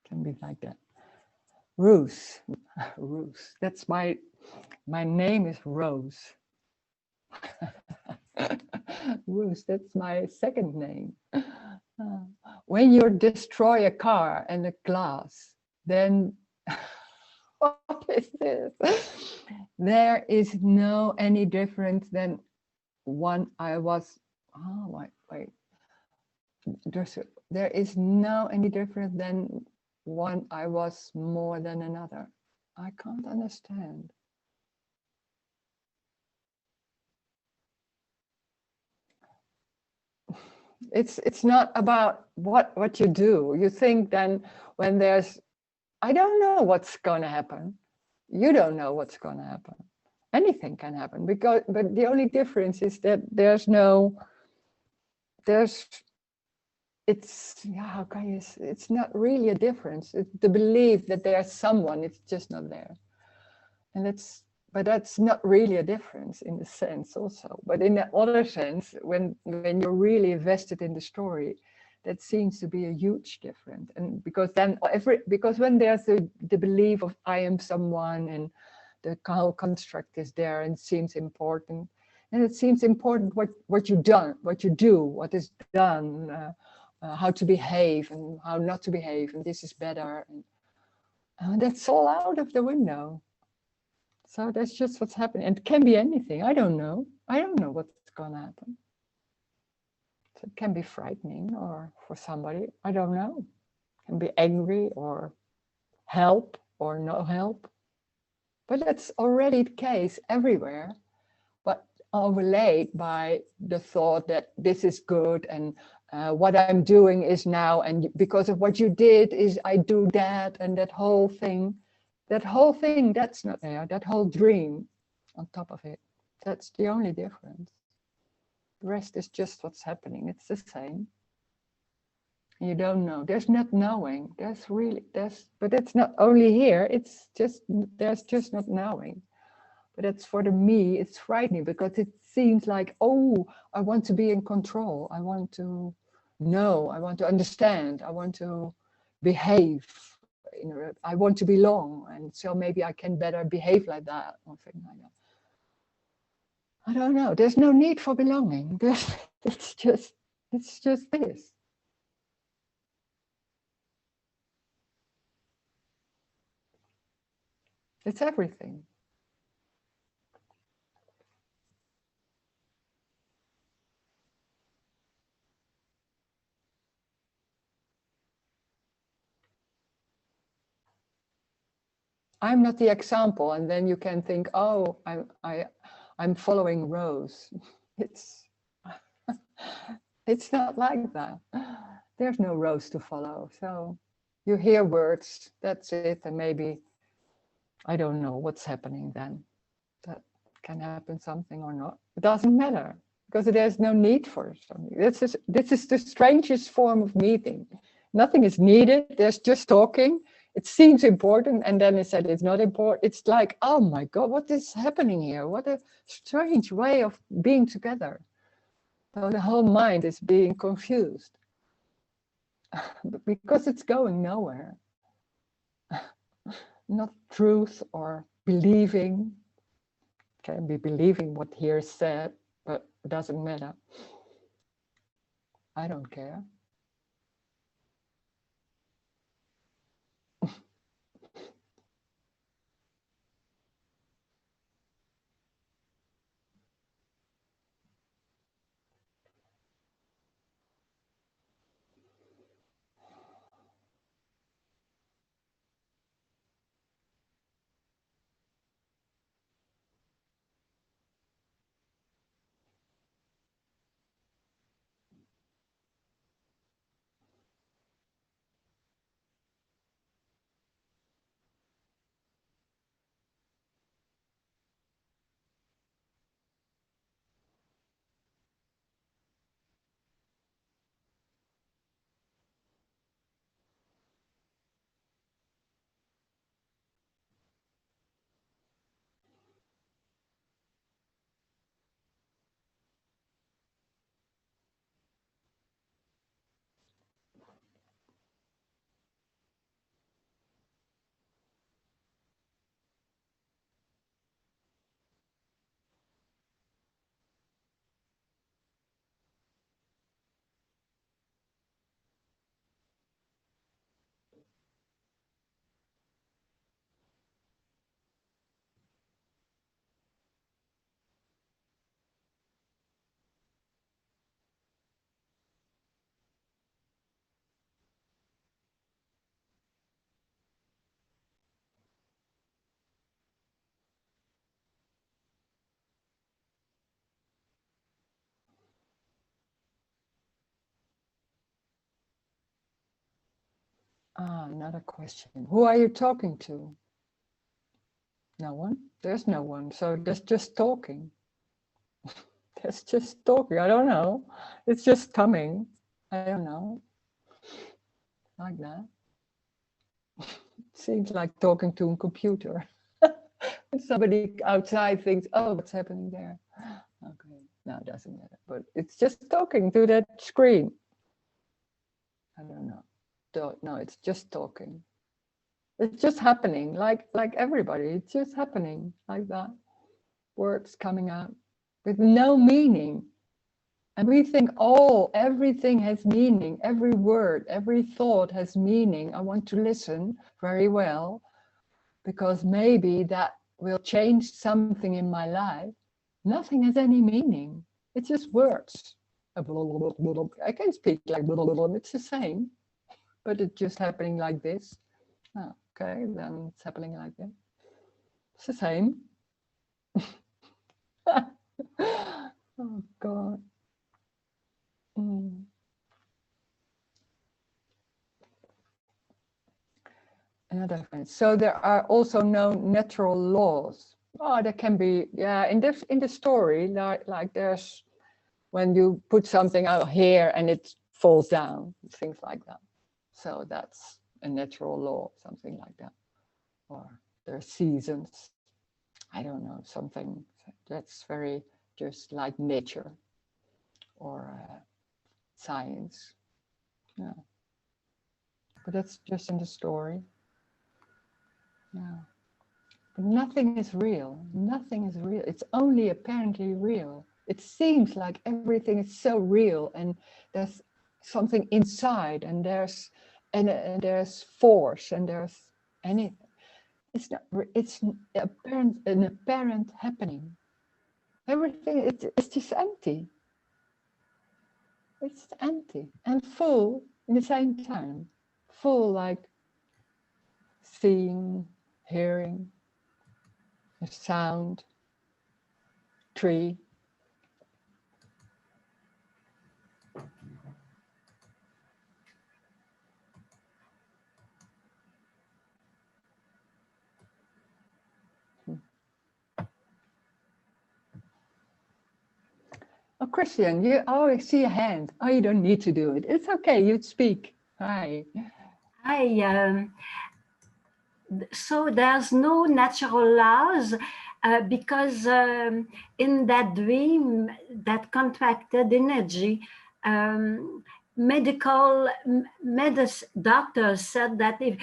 can be like that. Rose, Rose, that's my name is Rose. Rose, that's my second name. When you destroy a car and a glass, then what is this? There is no any difference than one I was. Oh, wait. There is no any difference than one I was more than another. I can't understand. It's not about what you do. You think then when there's, I don't know what's going to happen. You don't know what's going to happen. Anything can happen, but the only difference is that it's not really a difference. It's the belief that there's someone, it's just not there. And but that's not really a difference in the sense also. But in the other sense, when you're really invested in the story, that seems to be a huge difference. And because then because when there's the belief of I am someone, and the whole construct is there and seems important, and it seems important what you do, what is done, how to behave and how not to behave, and this is better, and that's all out of the window. So that's just what's happening. And it can be anything. I don't know what's gonna happen. So it can be frightening, or for somebody, I don't know. It can be angry or help or no help. But that's already the case everywhere, but overlaid by the thought that this is good, and what I'm doing is now, and because of what you did is I do that, and that whole thing, that's not there. That whole dream on top of it, that's the only difference. The rest is just what's happening. It's the same. You don't know. There's not knowing. But it's not only here. It's just, there's just not knowing. But it's for the me, it's frightening because it seems like, oh, I want to be in control. I want to know. I want to understand. I want to behave. I want to belong. And so maybe I can better behave like that. Or something like that. I don't know. There's no need for belonging. It's just this. It's everything. I'm not the example, and then you can think, oh, I'm following Rose. It's not like that. There's no Rose to follow. So you hear words, that's it, and maybe I don't know what's happening then. That can happen something or not. It doesn't matter because there's no need for something. This is the strangest form of meeting. Nothing is needed. There's just talking. It seems important, and then it said it's not important. It's like, oh my God, what is happening here? What a strange way of being together. So the whole mind is being confused because it's going nowhere. Not truth or believing. Can be believing what here is said, but it doesn't matter. I don't care. Another question. Who are you talking to? No one. There's no one. So there's just talking. There's just talking. I don't know. It's just coming. I don't know. Like that. Seems like talking to a computer. Somebody outside thinks, oh, what's happening there? Okay. No, it doesn't matter. But it's just talking to that screen. I don't know. No, it's just talking. It's just happening, like everybody. It's just happening like that. Words coming out with no meaning. And we think, oh, everything has meaning. Every word, every thought has meaning. I want to listen very well because maybe that will change something in my life. Nothing has any meaning. It's just words. I can speak like it's the same, but it's just happening like this. Oh, okay, then it's happening like that. It's the same. Oh God. Another friend. So there are also no natural laws. Oh, there can be, yeah. In the story, like there's when you put something out here and it falls down, things like that. So that's a natural law, something like that. Or there are seasons. I don't know, something that's very just like nature or science. Yeah. But that's just in the story. Yeah. But nothing is real. Nothing is real. It's only apparently real. It seems like everything is so real, and there's something inside, and there's force, and there's anything. It's not. It's an apparent happening. Everything. It's just empty. It's empty and full in the same time. Full like seeing, hearing, a sound, tree. Oh, Christian, I see a hand. Oh, you don't need to do it. It's okay. You speak. Hi. So there's no natural laws because in that dream, that contracted energy, doctors said that if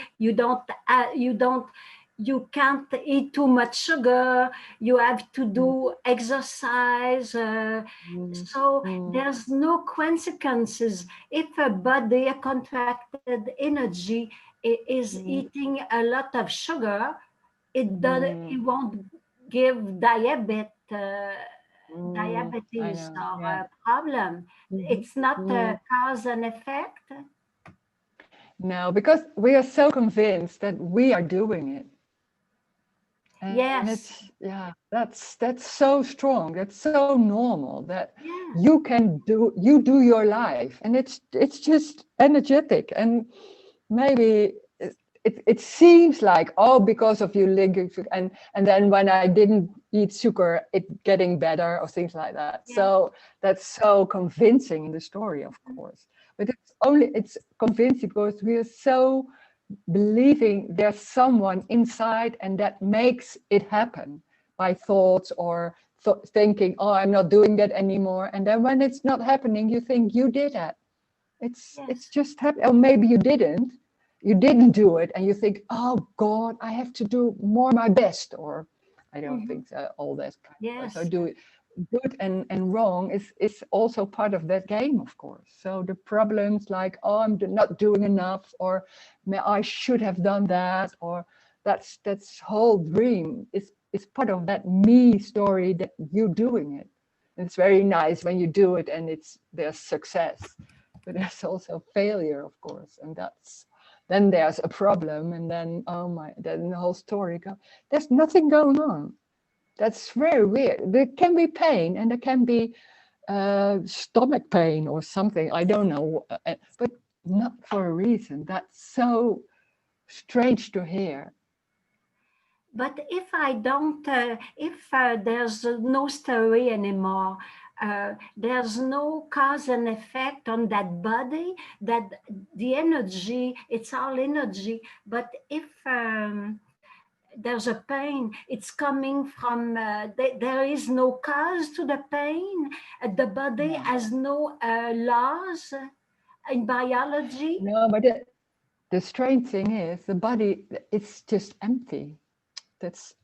you can't eat too much sugar, you have to do exercise. So there's no consequences if a body, a contracted energy, is eating a lot of sugar. It won't give diabetes or a problem. It's not a cause and effect. No, because we are so convinced that we are doing it. And Yes. That's so strong. That's so normal that you do your life, and it's just energetic. And maybe it seems like, oh, because of you linking, and then when I didn't eat sugar, it getting better or things like that. Yeah. So that's so convincing in the story, of course. But it's convincing because we are so believing there's someone inside, and that makes it happen by thoughts or thinking, oh, I'm not doing that anymore. And then when it's not happening, you think you did that. It's just happened. Or maybe you didn't do it, and you think, oh God, I have to do more my best, or I don't think so, all that kind of stuff. So do it. Good and wrong is also part of that game, of course. So the problems like, oh, I'm not doing enough, or I should have done that, or that's whole dream is part of that me story that you doing it. And it's very nice when you do it and there's success, but there's also failure, of course, and then there's a problem, and then then the whole story there's nothing going on. That's very weird. There can be pain, and there can be stomach pain or something. I don't know, but not for a reason. That's so strange to hear. But if I don't, if there's no story anymore, there's no cause and effect on that body, that the energy, it's all energy. But if there's a pain, it's coming from, there is no cause to the pain. The body has no laws in biology. No, but the strange thing is the body, it's just empty. It's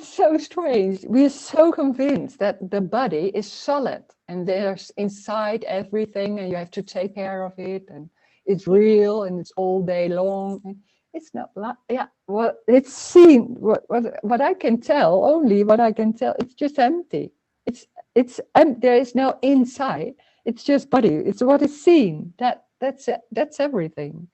so strange. We're so convinced that the body is solid, and there's inside everything, and you have to take care of it, and it's real, and it's all day long. It's not like, well, it's seen, what I can tell, only what I can tell, it's just empty. There is no inside. It's just body. It's what is seen. That's everything.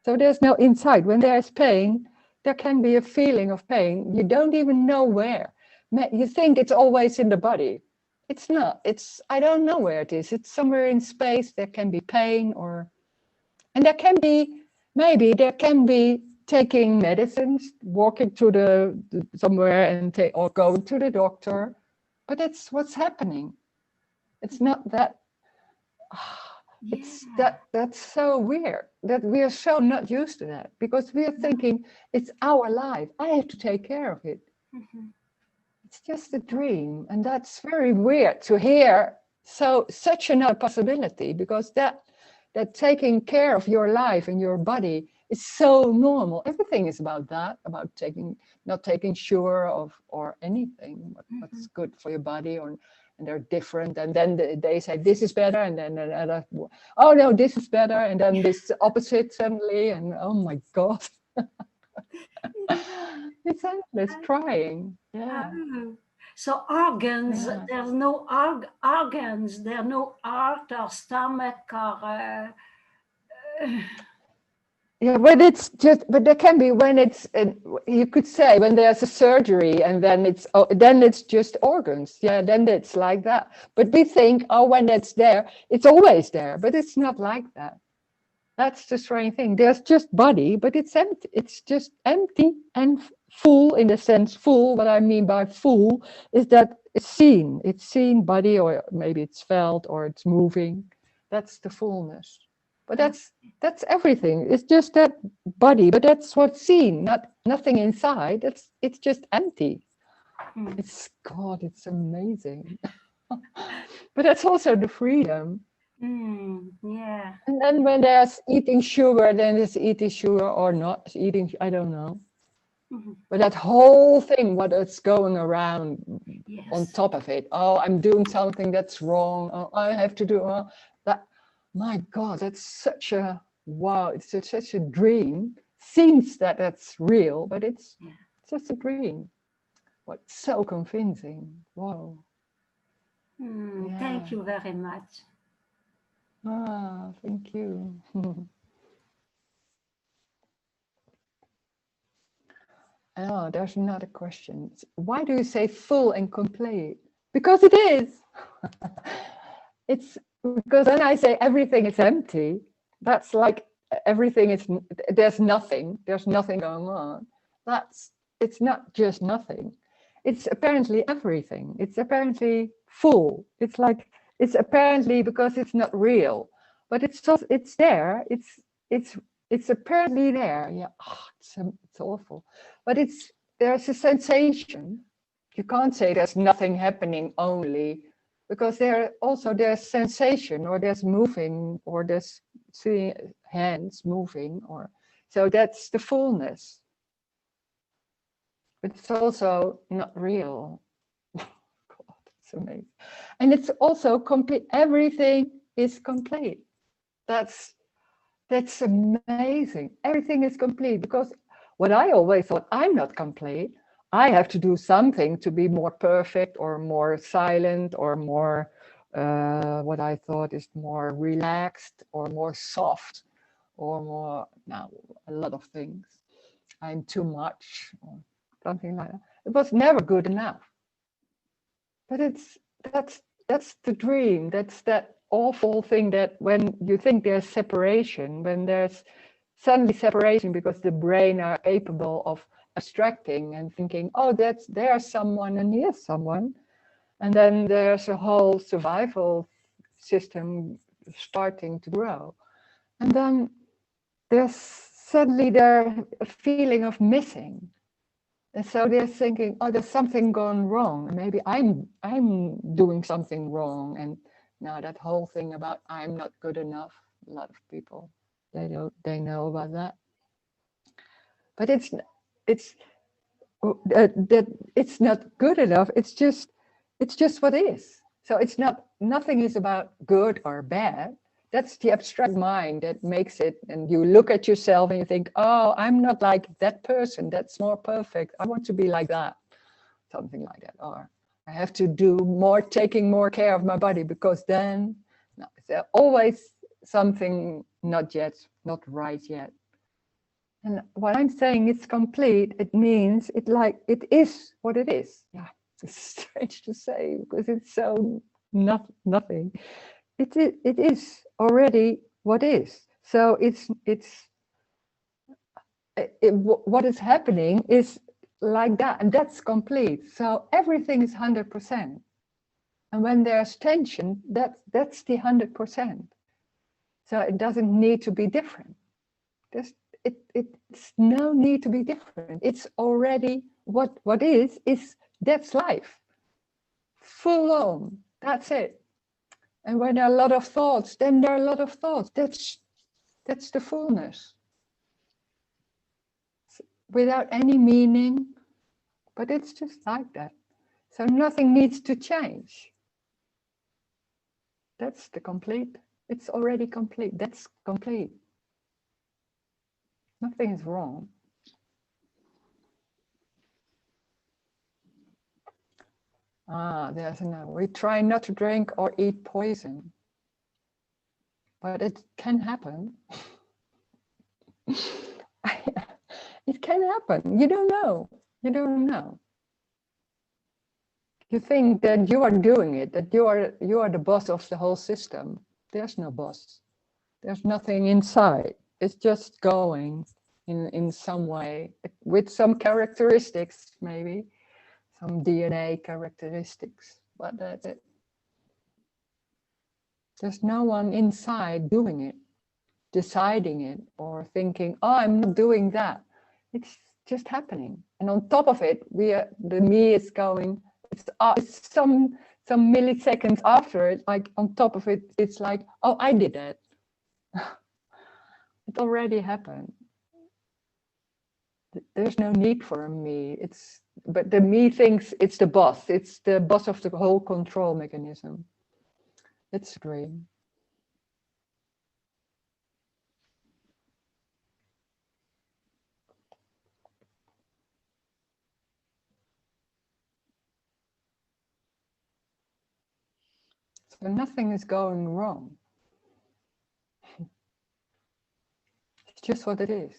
So there's no inside. When there's pain, there can be a feeling of pain. You don't even know where. You think it's always in the body. It's not. I don't know where it is. It's somewhere in space. There can be pain, and there can be, maybe there can be taking medicines, walking to somewhere or going to the doctor. But that's what's happening. It's not that. It's that's so weird that we are so not used to that, because we are thinking it's our life. I have to take care of it. It's just a dream, and that's very weird to hear. So such another possibility, because that taking care of your life and your body is so normal. Everything is about that, about not taking sure of or anything what's good for your body, and they're different, and then they say this is better, and then another, oh no, this is better, and then this opposite suddenly, and oh my God. It's endless trying. So organs, there's no organs, there are no heart or stomach or yeah, but it's just, but there can be when it's, you could say when there's a surgery and then it's just organs. Yeah, then it's like that. But we think, oh, when it's there, it's always there. But it's not like that. That's the strange thing. There's just body, but it's empty. It's just empty and full, in the sense full. What I mean by full is that it's seen. It's seen body, or maybe it's felt, or it's moving. That's the fullness. But that's everything. It's just that body, but that's what's seen, nothing inside. It's just empty. It's God, it's amazing. But that's also the freedom. Yeah. And then when there's eating sugar, then it's eating sugar or not eating, I don't know. But that whole thing, what is going around on top of it. Oh, I'm doing something that's wrong. Oh, I have to do that. My God, that's such a wow. It's such a dream. Seems that that's real, but it's just a dream. What's so convincing. Wow. Thank you very much. Thank you. Oh, there's another question. Why do you say full and complete? Because it is. It's because when I say everything is empty, that's like everything is, there's nothing going on. It's not just nothing. It's apparently everything. It's apparently full. It's like, it's apparently, because it's not real, but it's there. It's apparently there. Yeah, it's awful. But there's a sensation. You can't say there's nothing happening only, because there's sensation, or there's moving, or there's seeing hands moving, or so that's the fullness. But it's also not real. God, it's amazing. And it's also complete. Everything is complete. That's amazing. Everything is complete, because what I always thought, I'm not complete. I have to do something to be more perfect, or more silent, or more, what I thought is more relaxed, or more soft, or more, now a lot of things. I'm too much, or something like that. It was never good enough. But that's the dream. That's that awful thing, that when you think there's separation, when there's suddenly separation, because the brain are capable of abstracting and thinking, oh, there's someone and here's someone. And then there's a whole survival system starting to grow. And then there's suddenly a feeling of missing. And so they're thinking, oh, there's something gone wrong. Maybe I'm doing something wrong. And now that whole thing about I'm not good enough, a lot of people, they know about that. But it's not good enough. It's just what is. So it's nothing is about good or bad. That's the abstract mind that makes it. And you look at yourself and you think, oh, I'm not like that person. That's more perfect. I want to be like that. Something like that. Or I have to do more, taking more care of my body, because then there's always something not right yet. And what I'm saying, it's complete, it means it is what it is. Yeah, it's strange to say, because it's so nothing. It is already what is. So what is happening is like that, and that's complete. So everything is 100%. And when there's tension, that's the 100%. So it doesn't need to be different. It's no need to be different. It's already what is that's life. Full on. That's it. And when there are a lot of thoughts, then there are a lot of thoughts. That's the fullness. Without any meaning, but it's just like that. So nothing needs to change. That's the complete. It's already complete. That's complete. Nothing is wrong. There's another. We try not to drink or eat poison, but it can happen. It can happen. You don't know. You don't know. You think that you are doing it, that you are the boss of the whole system. There's no boss. There's nothing inside. It's just going in some way with some characteristics, maybe some DNA characteristics, but that's it. There's no one inside doing it, deciding it, or thinking, oh, I'm not doing that. It's just happening. And on top of it, the me is going, it's some milliseconds after it, like on top of it, it's like, oh, I did that. It already happened. There's no need for a me. But the me thinks it's the boss. It's the boss of the whole control mechanism. It's a dream. So nothing is going wrong. It's just what it is.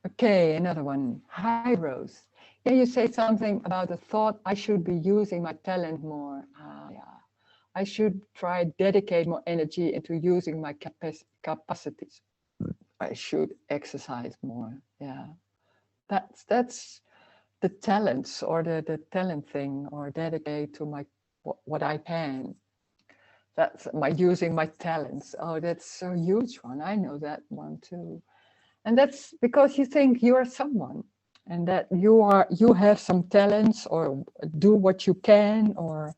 Okay, another one. Hi, Rose. Yeah, you say something about the thought I should be using my talent more. Yeah. I should try dedicate more energy into using my capacities. I should exercise more. Yeah. That's the talents, or the talent thing, or dedicate to my what I can. That's my using my talents. Oh, that's a huge one. I know that one too. And that's because you think you are someone, and that you have some talents, or do what you can, or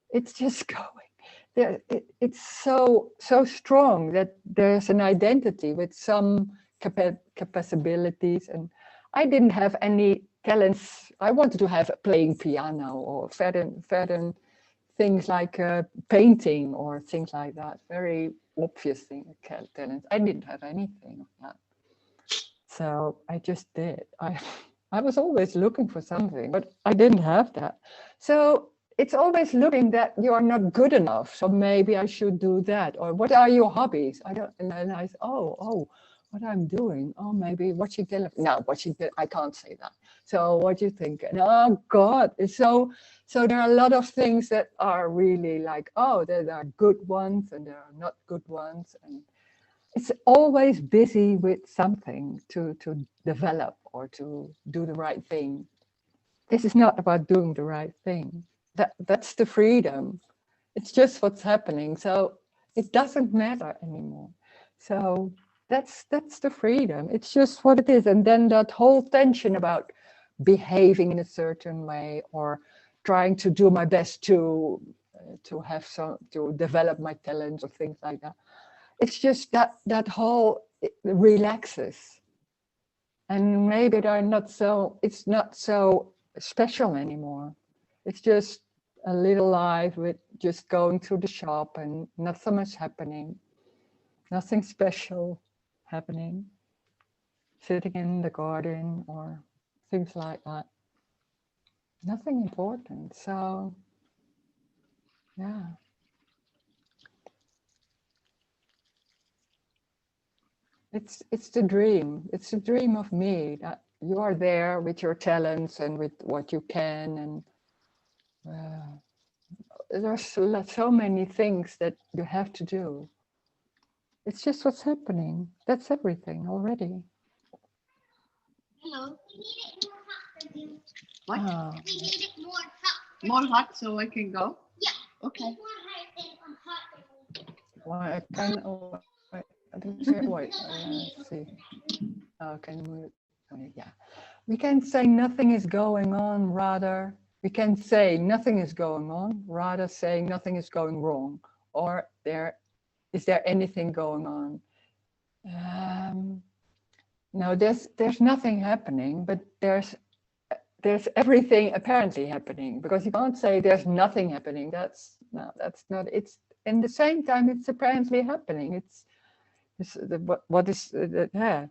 it's just going there. It's so strong that there's an identity with some capabilities. And I didn't have any talents. I wanted to have playing piano, or certain things like painting, or things like that. Very obvious talents. I didn't have anything of that. So I just did. I was always looking for something, but I didn't have that. So it's always looking that you are not good enough. So maybe I should do that. Or what are your hobbies? I don't. And then I say, oh, what I'm doing? Oh, maybe watching television. No, I can't say that. So what do you think? And, oh God, so there are a lot of things that are really like, oh, there are good ones and there are not good ones, and it's always busy with something to develop or to do the right thing. This is not about doing the right thing. That's the freedom. It's just what's happening. So it doesn't matter anymore. So that's the freedom. It's just what it is. And then that whole tension about behaving in a certain way, or trying to do my best to develop my talents, or things like that. It's just that whole, it relaxes. And maybe it's not so special anymore. It's just a little life with just going to the shop and not so much happening. Nothing special happening. Sitting in the garden or things like that. Nothing important. So, yeah. It's the dream. It's the dream of me, that you are there with your talents and with what you can, and there's so many things that you have to do. It's just what's happening. That's everything already. Hello. We need it more hot for you. What? Oh. We need it more hot. More hot so I can go? Yeah. Okay. More hot than hot. Well, I can. Oh, wait, let's see. Oh, can we? Yeah. We can say nothing is going on, rather. We can say nothing is going on, rather saying nothing is going wrong. Or is there anything going on? No, there's nothing happening, but there's everything apparently happening, because you can't say there's nothing happening. That's not. It's in the same time it's apparently happening. It's what is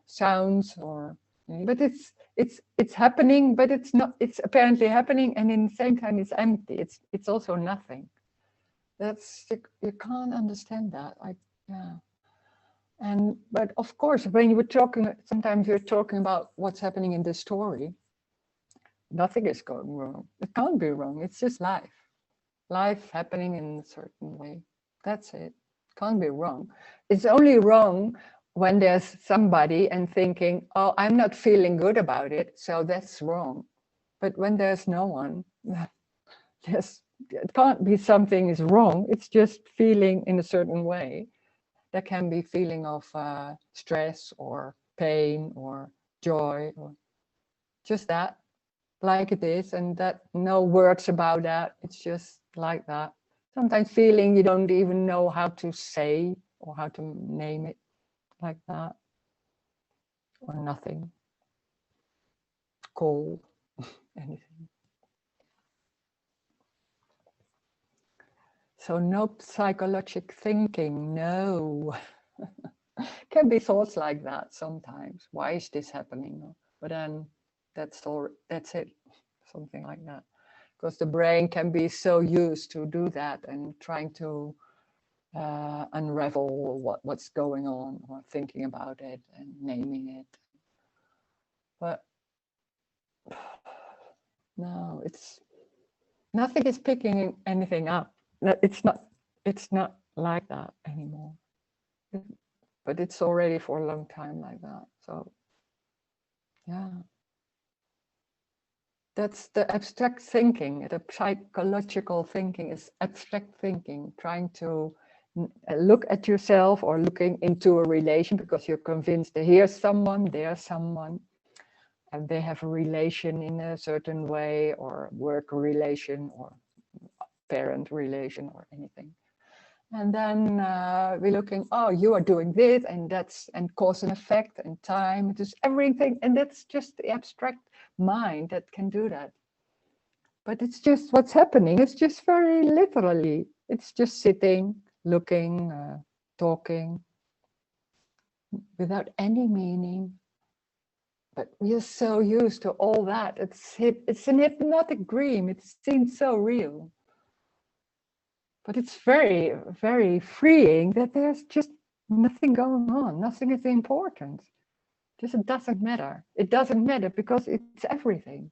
sounds or, but it's happening, but it's not. It's apparently happening, and in the same time it's empty. It's also nothing. That's you can't understand that. But of course, when you were talking, sometimes you're talking about what's happening in the story. Nothing is going wrong. It can't be wrong. It's just life. Life happening in a certain way. That's it. Can't be wrong. It's only wrong when there's somebody and thinking, oh, I'm not feeling good about it, so that's wrong. But when there's no one, it can't be something is wrong. It's just feeling in a certain way. There can be feeling of stress or pain or joy or just that, like it is, and that no words about that. It's just like that. Sometimes feeling you don't even know how to say or how to name it, like that, or nothing, cold, anything. So no psychological thinking, no. Can be thoughts like that sometimes. Why is this happening? But then that's all. That's it. Something like that. Because the brain can be so used to do that and trying to unravel what's going on or thinking about it and naming it. But no, nothing is picking anything up. It's not like that anymore. But it's already for a long time like that. So yeah. That's the abstract thinking. The psychological thinking is abstract thinking, trying to look at yourself or looking into a relation because you're convinced that here's someone, there's someone, and they have a relation in a certain way, or work relation or parent relation or anything. And then we're looking, oh, you are doing this, and that's, and cause and effect and time, just everything. And that's just the abstract mind that can do that. But it's just what's happening. It's just very literally. It's just sitting, looking, talking, without any meaning. But we are so used to all that. It's an hypnotic dream. It seems so real. But it's very, very freeing that there's just nothing going on. Nothing is important. Just it doesn't matter. It doesn't matter because it's everything.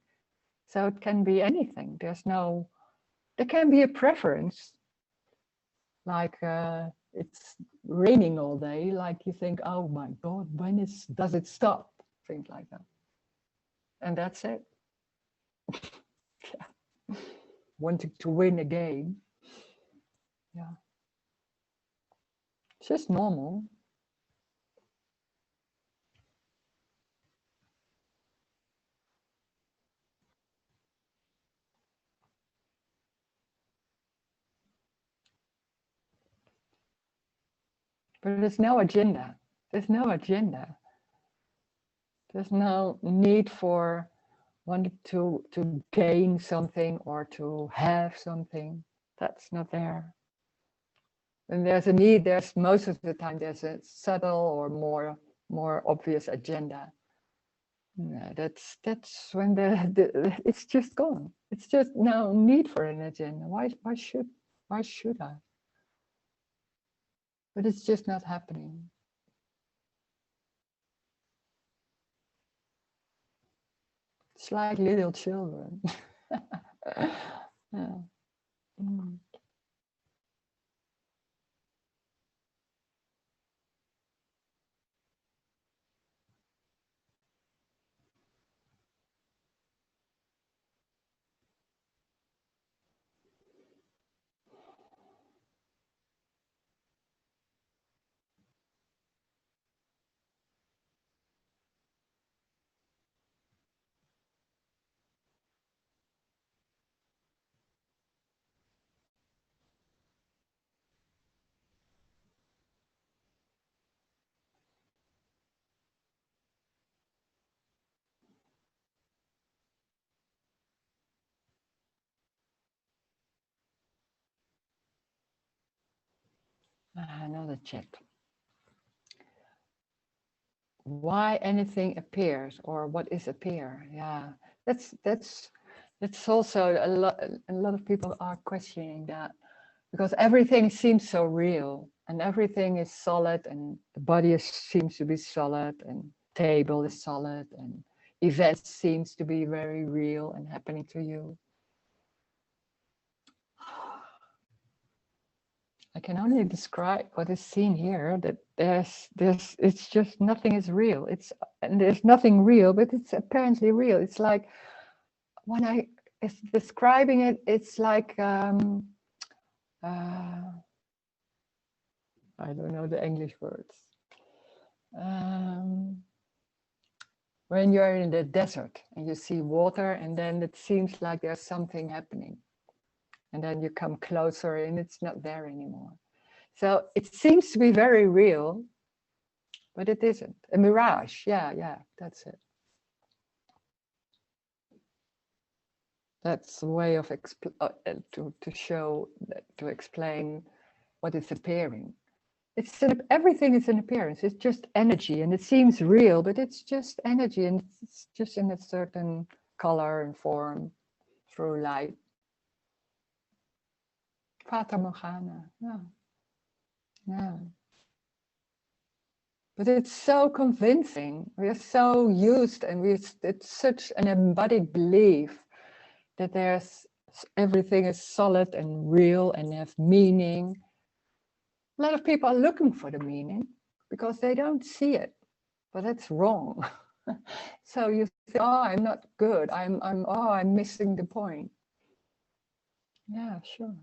So it can be anything. There can be a preference. Like it's raining all day. Like you think, oh my God, does it stop? Things like that. And that's it. Yeah. Wanting to win a game. Yeah. It's just normal. But there's no agenda. There's no agenda. There's no need for wanting to gain something or to have something. That's not there. When there's a need, there's most of the time there's a subtle or more obvious agenda. Yeah, that's when it's just gone. It's just no need for an agenda. Why should I? But it's just not happening. It's like little children. Yeah. Mm. Another chat. Why anything appears, or what is appear? Yeah, that's also a lot. A lot of people are questioning that, because everything seems so real, and everything is solid, and the body seems to be solid, and table is solid, and events seems to be very real and happening to you. I can only describe what is seen here, that it's just nothing is real. And there's nothing real, but it's apparently real. It's like, when I is describing it, it's like, I don't know the English words. When you're in the desert and you see water, and then it seems like there's something happening. And then you come closer and it's not there anymore. So it seems to be very real, but it isn't. A mirage, yeah, that's it. That's a way of to show, to explain what is appearing. Everything is an appearance. It's just energy, and it seems real, but it's just energy, and it's just in a certain color and form through light. Fata Morgana, yeah. But it's so convincing. We are so used, and it's such an embodied belief that everything is solid and real and have meaning. A lot of people are looking for the meaning because they don't see it, but that's wrong. So you think, oh, I'm not good. I'm missing the point. Yeah, sure.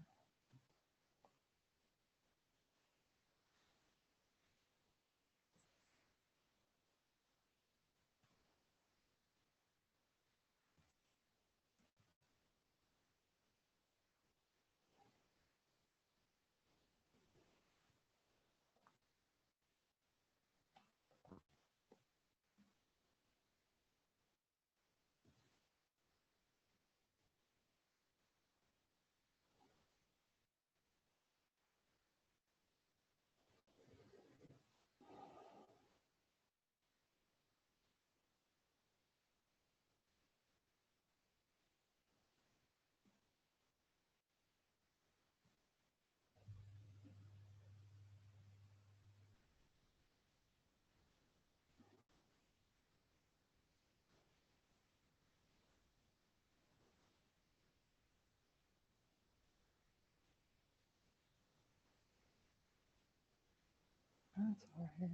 That's all right.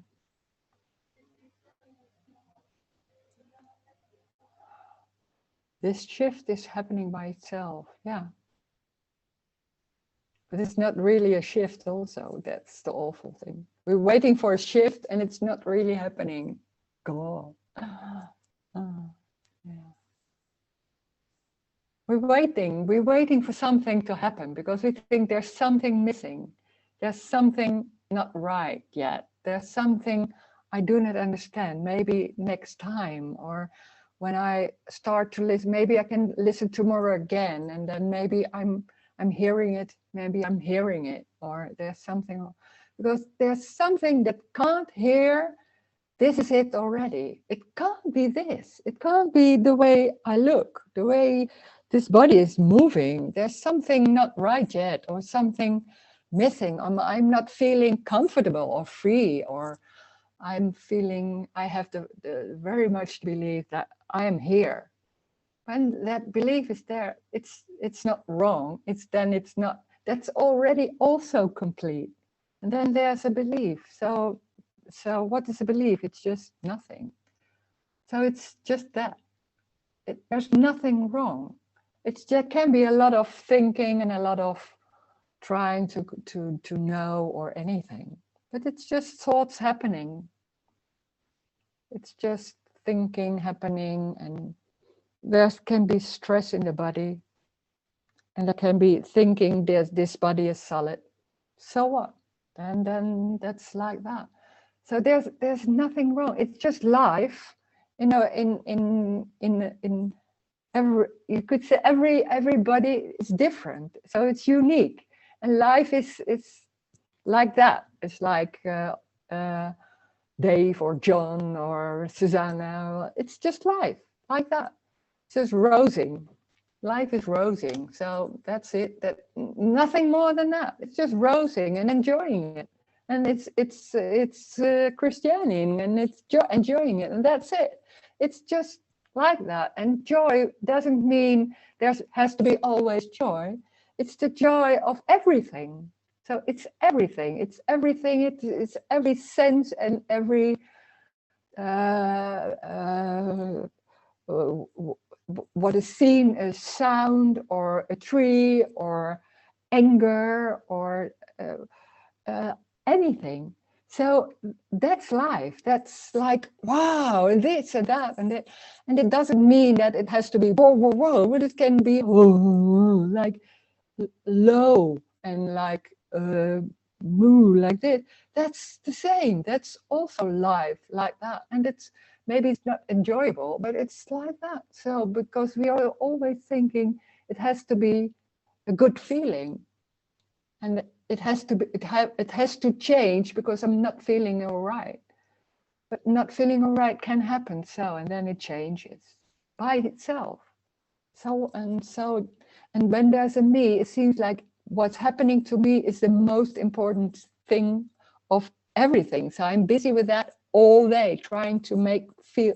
This shift is happening by itself, yeah. But it's not really a shift also. That's the awful thing. We're waiting for a shift and it's not really happening. Go on. Yeah. We're waiting for something to happen because we think there's something missing. There's something not right yet. There's something I do not understand. Maybe next time, or when I start to listen, maybe I can listen tomorrow again, and then maybe I'm hearing it, maybe I'm hearing it, or there's something, because there's something that can't hear, this is it already. It can't be this. It can't be the way I look, the way this body is moving. There's something not right yet, or something missing. I'm not feeling comfortable or free, or I'm feeling, I have the very much belief that I am here. When that belief is there, it's not wrong. It's not, that's already also complete. And then there's a belief. So what is a belief? It's just nothing. So it's just that. There's nothing wrong. There can be a lot of thinking and a lot of trying to know or anything, but it's just thoughts happening. It's just thinking happening, and there can be stress in the body, and there can be thinking this body is solid. So what? And then that's like that. So there's nothing wrong. It's just life, you know. In every, you could say everybody is different, so it's unique, and life is like that. It's like Dave or John or Susanna. It's just life, like that. It's just rosing. Life is rosing. So that's it. That nothing more than that. It's just rosing and enjoying it. And it's Christianing, and it's enjoying it, and that's it. It's just like that. And joy doesn't mean there has to be always joy. It's the joy of everything. So it's everything. It's everything. It's every sense and every what is seen as sound or a tree or anger or anything. So that's life. That's like, wow, and this and that and that. And it doesn't mean that it has to be whoa, whoa, whoa, but it can be like low and like moo, like this. That's the same. That's also life, like that. And it's maybe it's not enjoyable, but it's like that. So because we are always thinking it has to be a good feeling, and it has to be, it has to change because I'm not feeling all right. But not feeling all right can happen. So, and then it changes by itself. So and when there's a me, it seems like what's happening to me is the most important thing of everything. So I'm busy with that all day, trying to make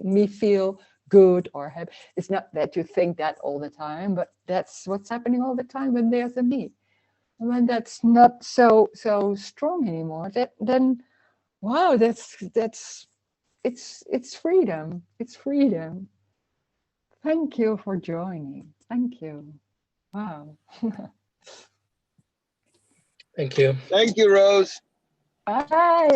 me feel good or happy. It's not that you think that all the time, but that's what's happening all the time when there's a me. And when that's not so strong anymore, then wow, it's freedom. It's freedom. Thank you for joining. Thank you. Wow. Thank you. Thank you, Rose. Bye.